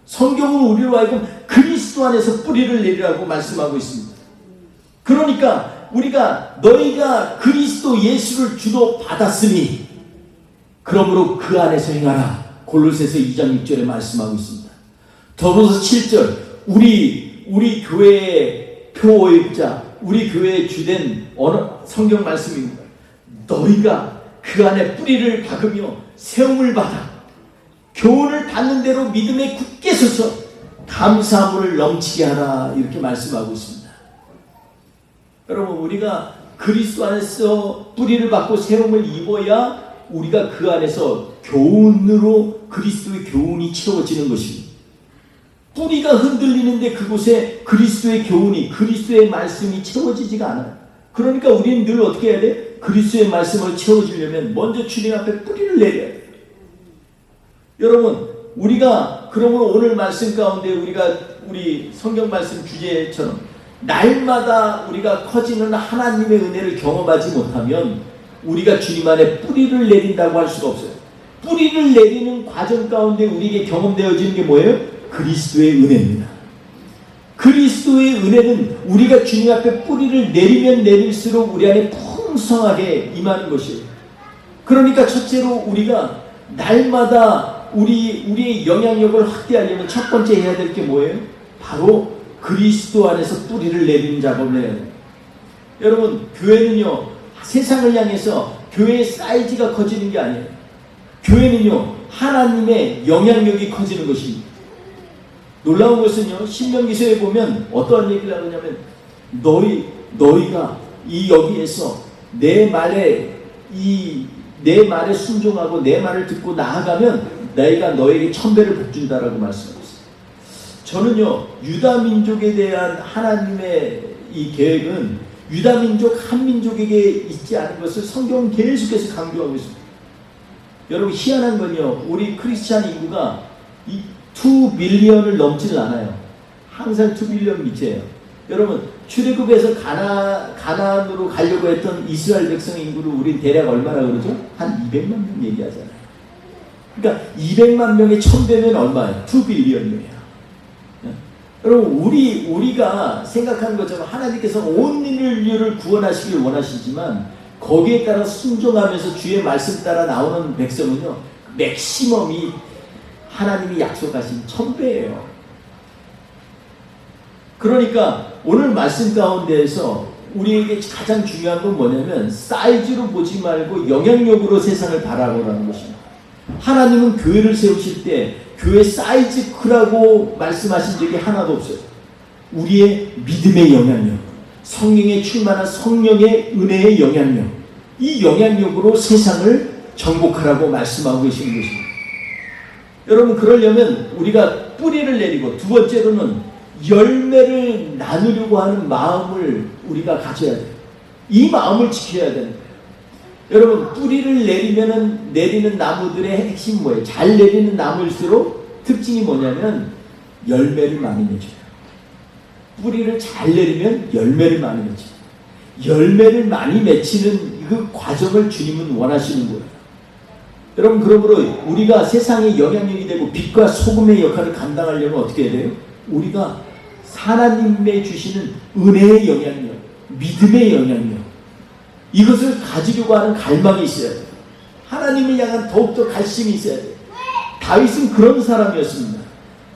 성경은 우리로 하여금 그리스도 안에서 뿌리를 내리라고 말씀하고 있습니다. 그러니까 우리가 너희가 그리스도 예수를 주로 받았으니 그러므로 그 안에서 행하라. 골로새서 2장 6절에 말씀하고 있습니다. 더불어서 7절 우리 교회의 표의자, 우리 교회의 주된 성경 말씀입니다. 너희가 그 안에 뿌리를 박으며 세움을 받아 교훈을 받는 대로 믿음에 굳게 서서 감사함을 넘치게 하라. 이렇게 말씀하고 있습니다. 여러분, 우리가 그리스도 안에서 뿌리를 받고 세움을 입어야 우리가 그 안에서 교훈으로 그리스도의 교훈이 채워지는 것입니다. 뿌리가 흔들리는데 그곳에 그리스도의 교훈이, 그리스도의 말씀이 채워지지가 않아요. 그러니까 우리는 늘 어떻게 해야 돼? 그리스도의 말씀을 채워주려면 먼저 주님 앞에 뿌리를 내려야 돼요. 여러분, 우리가 그러므로 오늘 말씀 가운데 우리 성경 말씀 주제처럼 날마다 우리가 커지는 하나님의 은혜를 경험하지 못하면 우리가 주님 안에 뿌리를 내린다고 할 수가 없어요. 뿌리를 내리는 과정 가운데 우리에게 경험되어지는 게 뭐예요? 그리스도의 은혜입니다. 그리스도의 은혜는 우리가 주님 앞에 뿌리를 내리면 내릴수록 우리 안에 풍성하게 임하는 것이에요. 그러니까 첫째로 우리가 날마다 우리의 영향력을 확대하려면 첫 번째 해야 될 게 뭐예요? 바로 그리스도 안에서 뿌리를 내리는 작업을 해야 돼요. 여러분, 교회는요, 세상을 향해서 교회의 사이즈가 커지는 게 아니에요. 교회는요, 하나님의 영향력이 커지는 것입니다. 놀라운 것은요, 신명기서에 보면 어떠한 얘기를 하느냐면, 너희가 이 여기에서 내 말에 순종하고 내 말을 듣고 나아가면 내가 너에게 1000배를 복준다라고 말씀하고 있어요. 저는요, 유다 민족에 대한 하나님의 이 계획은 유다 민족 한 민족에게 있지 않은 것을 성경은 계속해서 강조하고 있습니다. 여러분, 희한한 건요, 우리 크리스찬 인구가 2 빌리언을 넘지를 않아요. 항상 2 빌리언 밑이에요. 여러분, 출애굽에서 가나안으로 가려고 했던 이스라엘 백성 인구를 우린 대략 얼마나 그러죠? 한 200만 명 얘기하잖아요. 그러니까 200만 명의 1000배면 얼마예요? 2 빌리언이에요. 여러분, 우리가 생각하는 것처럼 하나님께서 온 인류를 구원하시길 원하시지만 거기에 따라 순종하면서 주의 말씀 따라 나오는 백성은요, 맥시멈이 하나님이 약속하신 1000배예요. 그러니까 오늘 말씀 가운데에서 우리에게 가장 중요한 건 뭐냐면 사이즈로 보지 말고 영향력으로 세상을 바라보라는 것입니다. 하나님은 교회를 세우실 때 교회 사이즈 크라고 말씀하신 적이 하나도 없어요. 우리의 믿음의 영향력, 성령에 충만한 성령의 은혜의 영향력, 이 영향력으로 세상을 정복하라고 말씀하고 계시는 것입니다. 여러분, 그러려면 우리가 뿌리를 내리고, 두 번째로는 열매를 나누려고 하는 마음을 우리가 가져야 돼요. 이 마음을 지켜야 되는 거예요. 여러분, 뿌리를 내리는 나무들의 핵심 뭐예요? 잘 내리는 나무일수록 특징이 뭐냐면 열매를 많이 맺어요. 뿌리를 잘 내리면 열매를 많이 맺어요. 열매를 많이 맺히는 그 과정을 주님은 원하시는 거예요. 여러분, 그러므로 우리가 세상에 영향력이 되고 빛과 소금의 역할을 감당하려면 어떻게 해야 돼요? 우리가 하나님의 주시는 은혜의 영향력, 믿음의 영향력, 이것을 가지려고 하는 갈망이 있어야 돼요. 하나님을 향한 더욱더 갈심이 있어야 돼요. 다윗은 그런 사람이었습니다.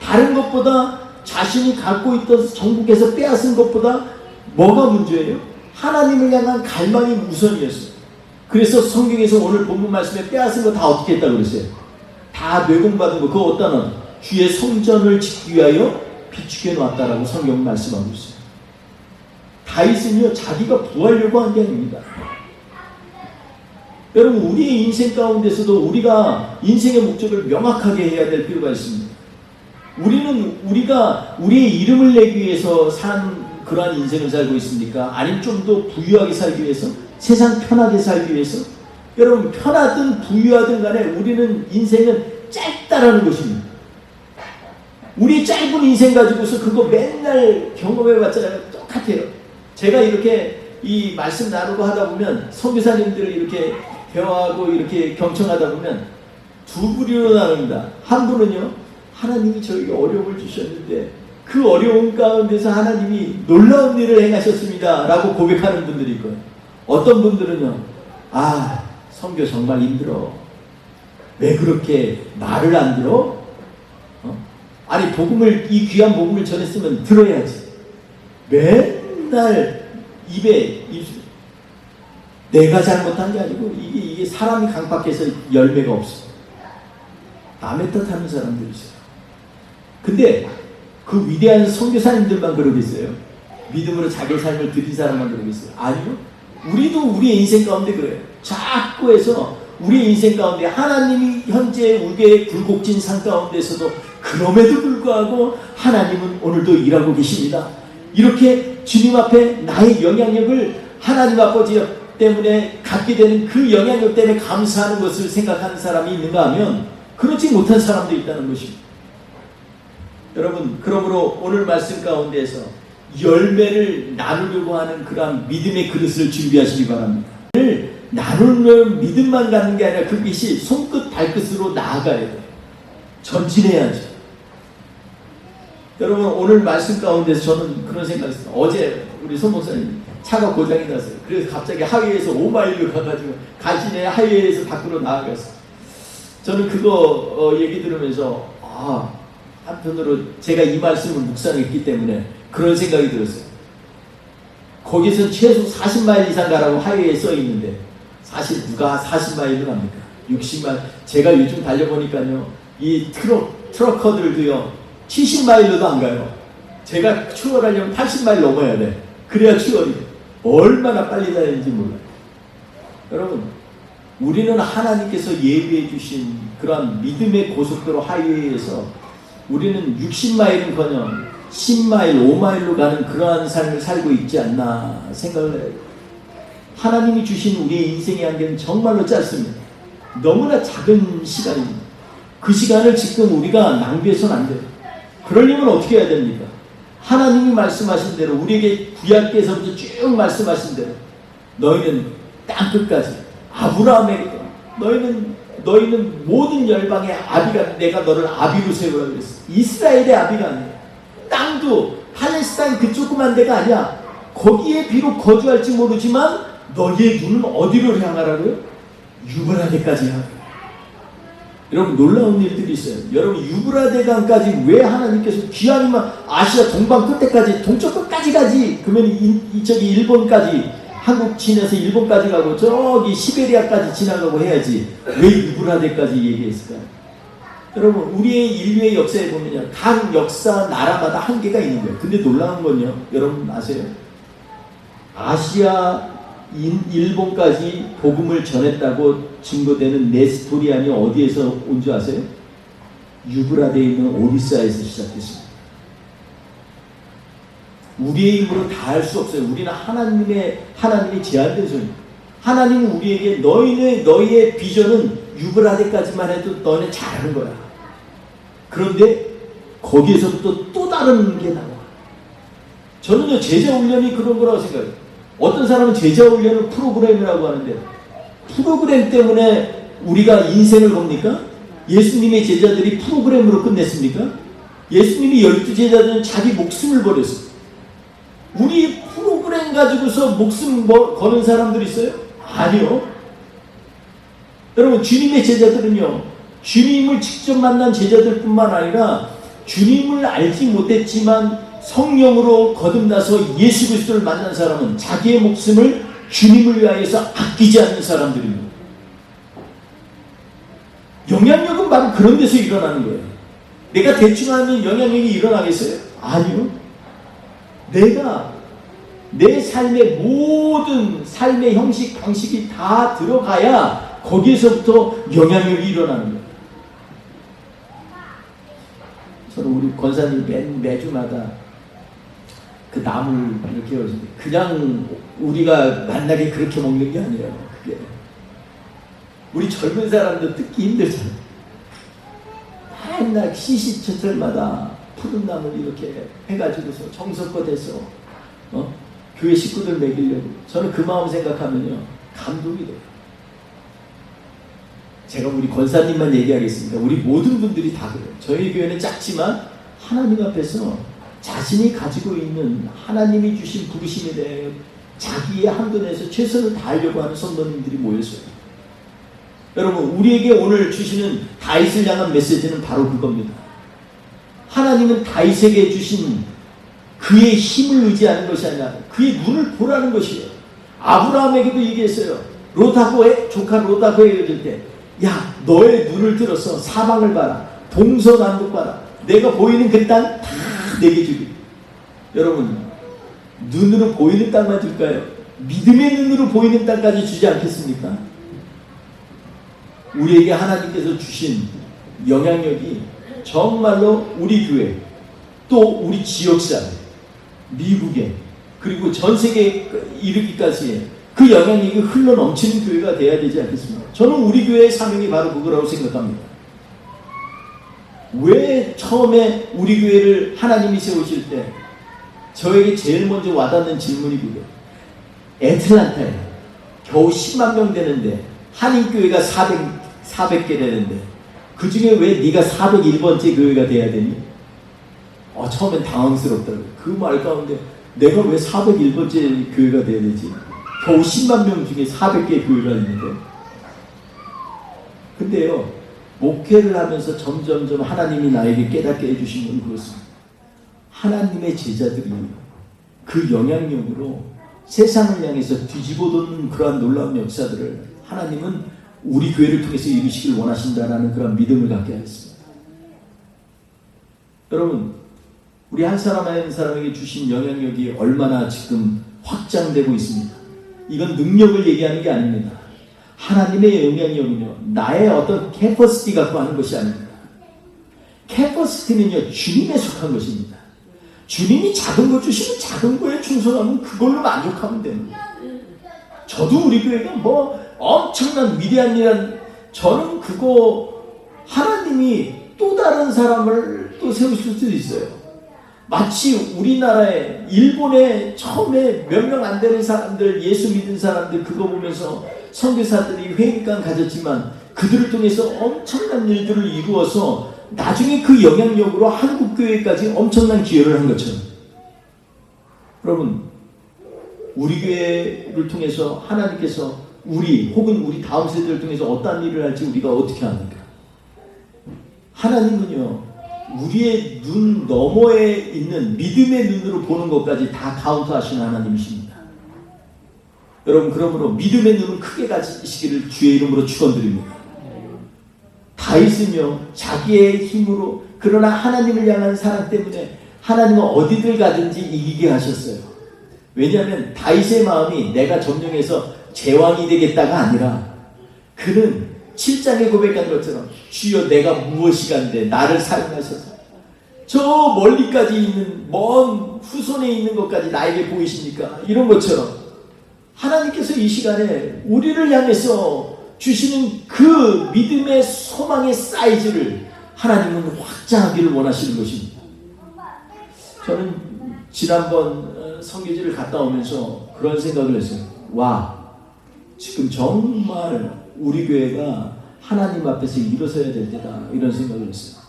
다른 것보다 자신이 갖고 있던 정복에서 빼앗은 것보다 뭐가 문제예요? 하나님을 향한 갈망이 우선이었어요. 그래서 성경에서 오늘 본문 말씀에 빼앗은 거 다 어떻게 했다고 그랬어요? 다 뇌공받은 거, 그거 어디다는 주의 성전을 짓기 위하여 비축해 놨다라고 성경은 말씀하고 있어요. 다윗은요, 자기가 부하려고 한 게 아닙니다. 여러분, 우리의 인생 가운데서도 우리가 인생의 목적을 명확하게 해야 될 필요가 있습니다. 우리가 우리의 이름을 내기 위해서 산 그러한 인생을 살고 있습니까? 아니면 좀 더 부유하게 살기 위해서? 세상 편하게 살기 위해서? 여러분, 편하든 부유하든 간에 우리는 인생은 짧다라는 것입니다. 우리 짧은 인생 가지고서 그거 맨날 경험해봤잖아요. 똑같아요. 제가 이렇게 이 말씀 나누고 하다 보면 선교사님들을 이렇게 대화하고 이렇게 경청하다 보면 두 부류로 나눕니다. 한 분은요, 하나님이 저에게 어려움을 주셨는데 그 어려움 가운데서 하나님이 놀라운 일을 행하셨습니다 라고 고백하는 분들이 있고요. 어떤 분들은요, 아, 선교 정말 힘들어. 왜 그렇게 말을 안 들어? 아니, 이 귀한 복음을 전했으면 들어야지. 맨날 입술. 내가 잘못한 게 아니고 이게 사람이 강박해서 열매가 없어. 남의 탓하는 사람들이 있어요. 근데 그 위대한 선교사님들만 그러겠어요? 믿음으로 자기 삶을 드린 사람만 그러겠어요? 아니요. 우리도 우리의 인생 가운데 그래요. 자꾸 해서 우리의 인생 가운데 하나님이 현재 우리의 굴곡진 산 가운데서도 그럼에도 불구하고 하나님은 오늘도 일하고 계십니다. 이렇게 주님 앞에 나의 영향력을 하나님 아버지 때문에 갖게 되는 그 영향력 때문에 감사하는 것을 생각하는 사람이 있는가 하면 그렇지 못한 사람도 있다는 것입니다. 여러분, 그러므로 오늘 말씀 가운데에서 열매를 나누려고 하는 그러한 믿음의 그릇을 준비하시기 바랍니다. 나누는 믿음만 갖는 게 아니라 그 빛이 손끝 발끝으로 나아가야 돼요. 전진해야죠. 여러분, 오늘 말씀 가운데서 저는 그런 생각이 있어요. 어제 우리 손 목사님 차가 고장이 났어요. 그래서 갑자기 하이웨이에서 5마일로 가가지고 간신히 하이웨이에서 밖으로 나아갔어요. 저는 그거 얘기 들으면서 한편으로 제가 이 말씀을 묵상했기 때문에 그런 생각이 들었어요. 거기서 최소 40마일 이상 가라고 하이웨이에 써 있는데 사실 누가 40마일로 갑니까? 60마일. 제가 요즘 달려보니까요, 이 트럭커들도요 70마일로도 안 가요. 제가 추월하려면 80마일 넘어야 돼. 그래야 추월이 돼. 얼마나 빨리 다니는지 몰라요. 여러분, 우리는 하나님께서 예비해 주신 그런 믿음의 고속도로 하이웨이에서 우리는 60마일은커녕 10마일, 5마일로 가는 그러한 삶을 살고 있지 않나 생각을 해요. 하나님이 주신 우리의 인생의 한계는 정말로 짧습니다. 너무나 작은 시간입니다. 그 시간을 지금 우리가 낭비해서는 안 돼요. 그러려면 어떻게 해야 됩니까? 하나님이 말씀하신 대로, 우리에게 구약에서부터 쭉 말씀하신 대로, 너희는 땅끝까지, 아브라함에게도 너희는 모든 열방의 아비가, 내가 너를 아비로 세우라 그랬어. 이스라엘의 아비가 아니에요. 땅도 팔레스타인 그 조그만 데가 아니야. 거기에 비록 거주할지 모르지만 너희의 눈은 어디로 향하라고요? 유브라데까지 향하라. 여러분, 놀라운 일들이 있어요. 여러분, 유브라데 강까지 왜 하나님께서 귀하니만 아시아 동방 끝에까지, 동쪽 끝까지 가지. 그러면 저기 일본까지, 한국 지나서 일본까지 가고 저기 시베리아까지 지나가고 해야지. 왜 유브라데까지 얘기했을까요? 여러분, 우리의 인류의 역사에 보면요, 각 역사 나라마다 한계가 있는 거예요. 근데 놀라운 건요, 여러분 아세요? 아시아 일본까지 복음을 전했다고 증거되는 네스토리안이 어디에서 온 줄 아세요? 유브라데에 있는 오리사에서 시작했습니다. 우리의 힘으로 다 할 수 없어요. 우리는 하나님의 제한된 손입니다. 하나님은 우리에게 너희의 비전은 유브라데까지만 해도 너희는 잘하는 거야. 그런데 거기에서부터 또 다른 게 나와. 저는요, 제자 훈련이 그런 거라고 생각해요. 어떤 사람은 제자 훈련을 프로그램이라고 하는데, 프로그램 때문에 우리가 인생을 겁니까? 예수님의 제자들이 프로그램으로 끝냈습니까? 예수님이 12제자들은 자기 목숨을 버렸어요. 우리 프로그램 가지고서 목숨 거는 사람들 있어요? 아니요. 여러분, 주님의 제자들은요, 주님을 직접 만난 제자들 뿐만 아니라 주님을 알지 못했지만 성령으로 거듭나서 예수 그리스도를 만난 사람은 자기의 목숨을 주님을 위하여서 아끼지 않는 사람들입니다. 영향력은 바로 그런 데서 일어나는 거예요. 내가 대충 하면 영향력이 일어나겠어요? 아니요. 내가 내 삶의 모든 삶의 형식, 방식이 다 들어가야 거기에서부터 영향력이 일어나는 거예요. 저는 우리 권사님 매주마다 그 나물 이렇게 해오시는데, 그냥 우리가 만나게 그렇게 먹는 게 아니에요. 그게 우리 젊은 사람들 듣기 힘들잖아요. 맨날 시시철철마다 푸른 나물 이렇게 해가지고서 정성껏 해서 교회 식구들 먹이려고. 저는 그 마음 생각하면요, 감동이 돼요. 제가 우리 권사님만 얘기하겠습니다. 우리 모든 분들이 다 그래요. 저희 교회는 작지만 하나님 앞에서 자신이 가지고 있는 하나님이 주신 부르심에 대해 자기의 한도 내에서 최선을 다하려고 하는 성도님들이 모였어요. 여러분, 우리에게 오늘 주시는 다윗을 향한 메시지는 바로 그겁니다. 하나님은 다윗에게 주신 그의 힘을 의지하는 것이 아니라 그의 눈을 보라는 것이에요. 아브라함에게도 얘기했어요. 조카 롯하고 헤어질 때, 야, 너의 눈을 들어서 사방을 봐라. 동서남북 봐라. 내가 보이는 그 땅 다 내게 주기. 여러분, 눈으로 보이는 땅만 줄까요? 믿음의 눈으로 보이는 땅까지 주지 않겠습니까? 우리에게 하나님께서 주신 영향력이 정말로 우리 교회, 또 우리 지역사회, 미국에, 그리고 전 세계에 이르기까지의 그 영향력이 흘러 넘치는 교회가 돼야 되지 않겠습니까? 저는 우리 교회의 사명이 바로 그거라고 생각합니다. 왜 처음에 우리 교회를 하나님이 세우실 때 저에게 제일 먼저 와닿는 질문이 그거예요. 애틀란타에 겨우 10만 명 되는데 한인교회가 400개 되는데 그 중에 왜 네가 401번째 교회가 돼야 되니? 처음엔 당황스럽더라고요. 그 말 가운데 내가 왜 401번째 교회가 돼야 되지? 겨우 10만 명 중에 400개 교회가 있는데. 근데요, 목회를 하면서 점점점 하나님이 나에게 깨닫게 해주신 건 그렇습니다. 하나님의 제자들이 그 영향력으로 세상을 향해서 뒤집어 놓는 그러한 놀라운 역사들을 하나님은 우리 교회를 통해서 이루시길 원하신다라는 그런 믿음을 갖게 하였습니다. 여러분, 우리 한 사람 한 사람에게 주신 영향력이 얼마나 지금 확장되고 있습니다. 이건 능력을 얘기하는 게 아닙니다. 하나님의 영향력은요, 나의 어떤 캐퍼시티 갖고 하는 것이 아닙니다. 캐퍼시티는요, 주님에 속한 것입니다. 주님이 작은 거 주시면 작은 거에 충성하면 그걸로 만족하면 됩니다. 저도 우리 교회가 뭐 엄청난 위대한 일한, 저는 그거 하나님이 또 다른 사람을 또 세우실 수도 있어요. 마치 우리나라에, 일본에 처음에 몇 명 안 되는 사람들, 예수 믿은 사람들 그거 보면서 선교사들이 회의감 가졌지만 그들을 통해서 엄청난 일들을 이루어서 나중에 그 영향력으로 한국교회까지 엄청난 기여를 한 것처럼, 여러분, 우리 교회를 통해서 하나님께서 우리 혹은 우리 다음 세대를 통해서 어떤 일을 할지 우리가 어떻게 합니까? 하나님은요, 우리의 눈 너머에 있는 믿음의 눈으로 보는 것까지 다 카운트하시는 하나님이십니다. 여러분, 그러므로 믿음의 눈을 크게 가지시기를 주의 이름으로 축원드립니다. 다윗은요, 자기의 힘으로, 그러나 하나님을 향한 사랑 때문에 하나님은 어디를 가든지 이기게 하셨어요. 왜냐하면 다윗의 마음이 내가 점령해서 제왕이 되겠다가 아니라, 그는 7장에 고백한 것처럼 주여 내가 무엇이간데 나를 사용하셔서 저 멀리까지 있는 먼 후손에 있는 것까지 나에게 보이십니까? 이런 것처럼 하나님께서 이 시간에 우리를 향해서 주시는 그 믿음의 소망의 사이즈를 하나님은 확장하기를 원하시는 것입니다. 저는 지난번 선교지를 갔다 오면서 그런 생각을 했어요. 와, 지금 정말 우리 교회가 하나님 앞에서 일어서야 될 때다, 이런 생각을 했어요.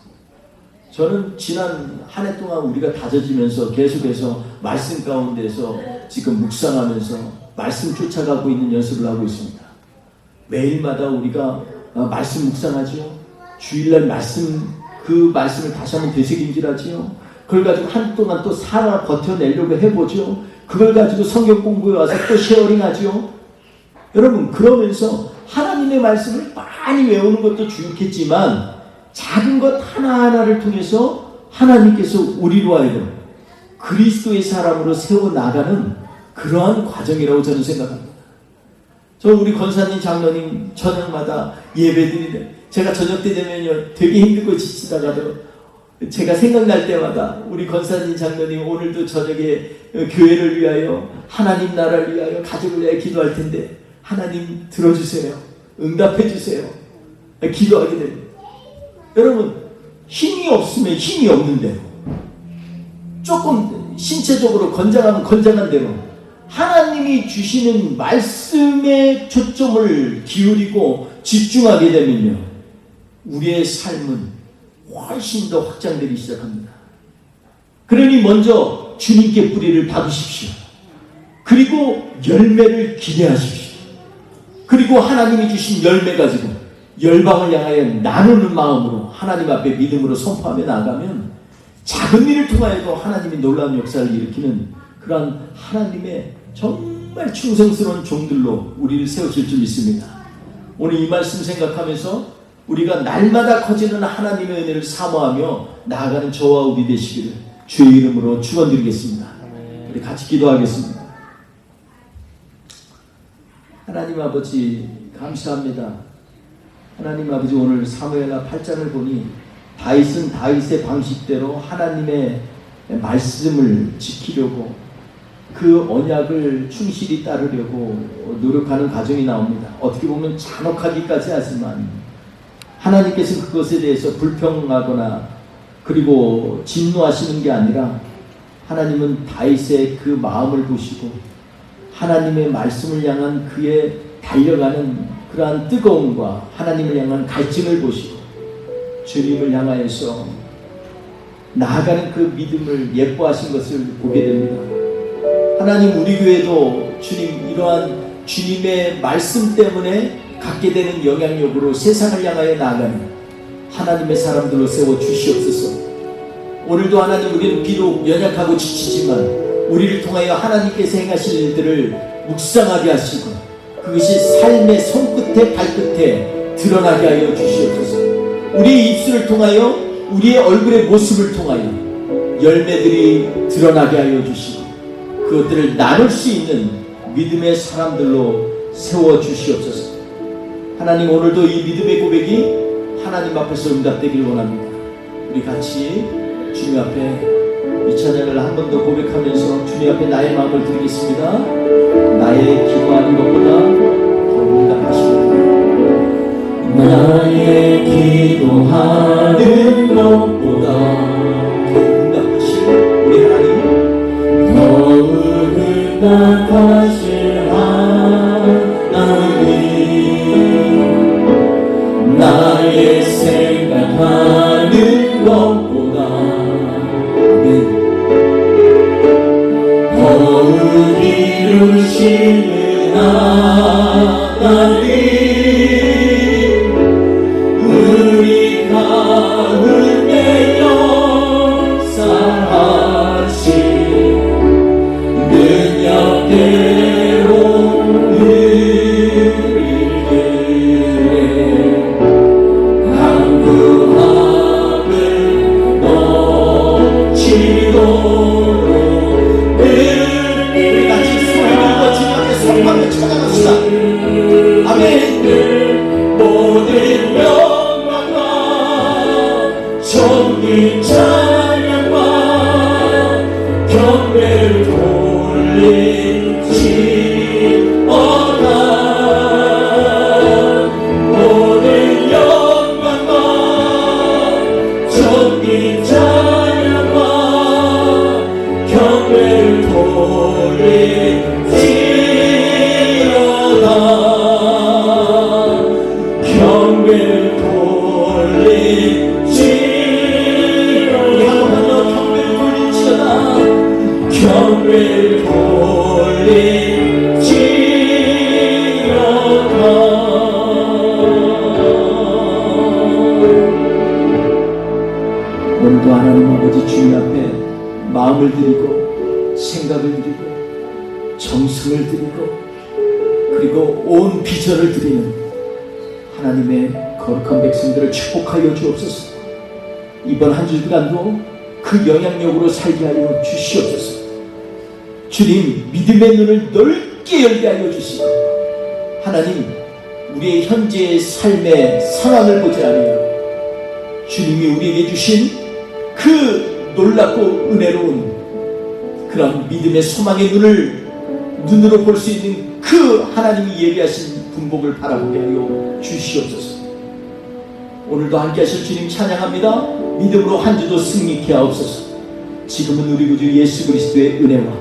저는 지난 한 해 동안 우리가 다져지면서 계속해서 말씀 가운데서 지금 묵상하면서 말씀 쫓아가고 있는 연습을 하고 있습니다. 매일마다 우리가 말씀 묵상하지요. 주일날 그 말씀을 다시 한번 되새김질하지요. 그걸 가지고 한동안 또 살아 버텨내려고 해보죠. 그걸 가지고 성경 공부에 와서 또 쉐어링하지요. 여러분, 그러면서 하나님의 말씀을 많이 외우는 것도 좋겠지만 작은 것 하나하나를 통해서 하나님께서 우리로 하여금 그리스도의 사람으로 세워나가는 그러한 과정이라고 저는 생각합니다. 저 우리 권사님, 장로님 저녁마다 예배드리는데 제가 저녁 때 되면요 되게 힘들고 지치다가도 제가 생각날 때마다 우리 권사님, 장로님 오늘도 저녁에 교회를 위하여, 하나님 나라를 위하여, 가족을 위하여 기도할 텐데 하나님 들어주세요. 응답해 주세요. 기도하게 됩니다. 여러분, 힘이 없으면 힘이 없는 대로, 조금 신체적으로 건장하면 건장한 대로 하나님이 주시는 말씀에 초점을 기울이고 집중하게 되면요, 우리의 삶은 훨씬 더 확장되기 시작합니다. 그러니 먼저 주님께 뿌리를 박으십시오. 그리고 열매를 기대하십시오. 그리고 하나님이 주신 열매 가지고 열방을 향하여 나누는 마음으로 하나님 앞에 믿음으로 선포하며 나가면 작은 일을 통하여도 하나님이 놀라운 역사를 일으키는 그러한 하나님의 정말 충성스러운 종들로 우리를 세우실 줄 믿습니다. 오늘 이 말씀 생각하면서 우리가 날마다 커지는 하나님의 은혜를 사모하며 나아가는 저와 우리 되시기를 주의 이름으로 축원드리겠습니다. 우리 같이 기도하겠습니다. 하나님 아버지 감사합니다. 하나님 아버지, 오늘 사무엘하 8장을 보니 다윗은 다윗의 방식대로 하나님의 말씀을 지키려고 그 언약을 충실히 따르려고 노력하는 과정이 나옵니다. 어떻게 보면 잔혹하기까지 하지만 하나님께서 그것에 대해서 불평하거나 그리고 진노하시는 게 아니라 하나님은 다윗의 그 마음을 보시고 하나님의 말씀을 향한 그의 달려가는 그러한 뜨거움과 하나님을 향한 갈증을 보시고 주님을 향하여서 나아가는 그 믿음을 예뻐하신 것을 보게 됩니다. 하나님, 우리 교회도 주님, 이러한 주님의 말씀 때문에 갖게 되는 영향력으로 세상을 향하여 나아가는 하나님의 사람들로 세워 주시옵소서. 오늘도 하나님, 우리는 비록 연약하고 지치지만 우리를 통하여 하나님께서 행하실 일들을 묵상하게 하시고 그것이 삶의 손끝에 발끝에 드러나게 하여 주시옵소서. 우리의 입술을 통하여 우리의 얼굴의 모습을 통하여 열매들이 드러나게 하여 주시고 그것들을 나눌 수 있는 믿음의 사람들로 세워 주시옵소서. 하나님, 오늘도 이 믿음의 고백이 하나님 앞에서 응답되기를 원합니다. 우리 같이 주님 앞에 이 찬양을 한 번 더 고백하면서 주님 앞에 나의 마음을 드리겠습니다. 나의 기도하는 것보다 더 응답하십니다. 나의 기도하는 것보다 더 응답하실 우리 하나님, 더욱 응답하실 하나님, 나의 생각하는 것보다 더욱 이루시는 하나님, 우리 가운데 역사하신 능력대로 우리를 강구함을 넘치도록 우리 같이 손을 들고 주님 앞에 손을 찾아갑시다. 아멘. 모든 영광과 존귀 찬양과 경배를 돌리지어다. 모든 영광과 존귀 찬양과 경배를 돌리지어다. 경배를 돌리지어다. 우리 한 번 더 경배를 돌리시다. 경배를 돌리지어다. 오늘도 하나님 아버지 주님 앞에 마음을 드리고 생각을 드리고 정성을 드리고 그리고 온 비전을 드리는 하나님의 거룩한 백성들을 축복하여 주옵소서. 이번 한 주간도 그 영향력으로 살게 하여 주시옵소서. 주님, 믿음의 눈을 넓게 열게 하여 주시고 하나님, 우리의 현재의 삶의 상황을 보지 않으며 주님이 우리에게 주신 그 놀랍고 은혜로운 그런 믿음의 소망의 눈으로 볼 수 있는 그 하나님이 예비하신 분복을 바라보게 하여 주시옵소서. 오늘도 함께 하실 주님 찬양합니다. 믿음으로 한 주도 승리케 하옵소서. 지금은 우리 구주 예수 그리스도의 은혜와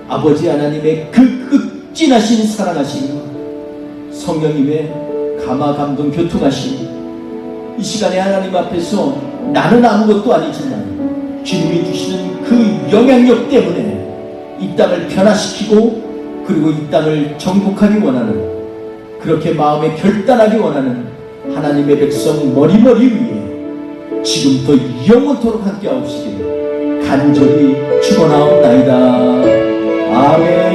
아버지 하나님의 그 극진하신 사랑하심과 성령님의 감화 감동 교통하심이 이 시간에 하나님 앞에서 나는 아무것도 아니지만 주님이 주시는 그 영향력 때문에 이 땅을 변화시키고 그리고 이 땅을 정복하기 원하는, 그렇게 마음에 결단하기 원하는 하나님의 백성 머리머리 위에 지금부터 영원토록 함께 하옵시기를 간절히 축원하옵나이다. 아멘.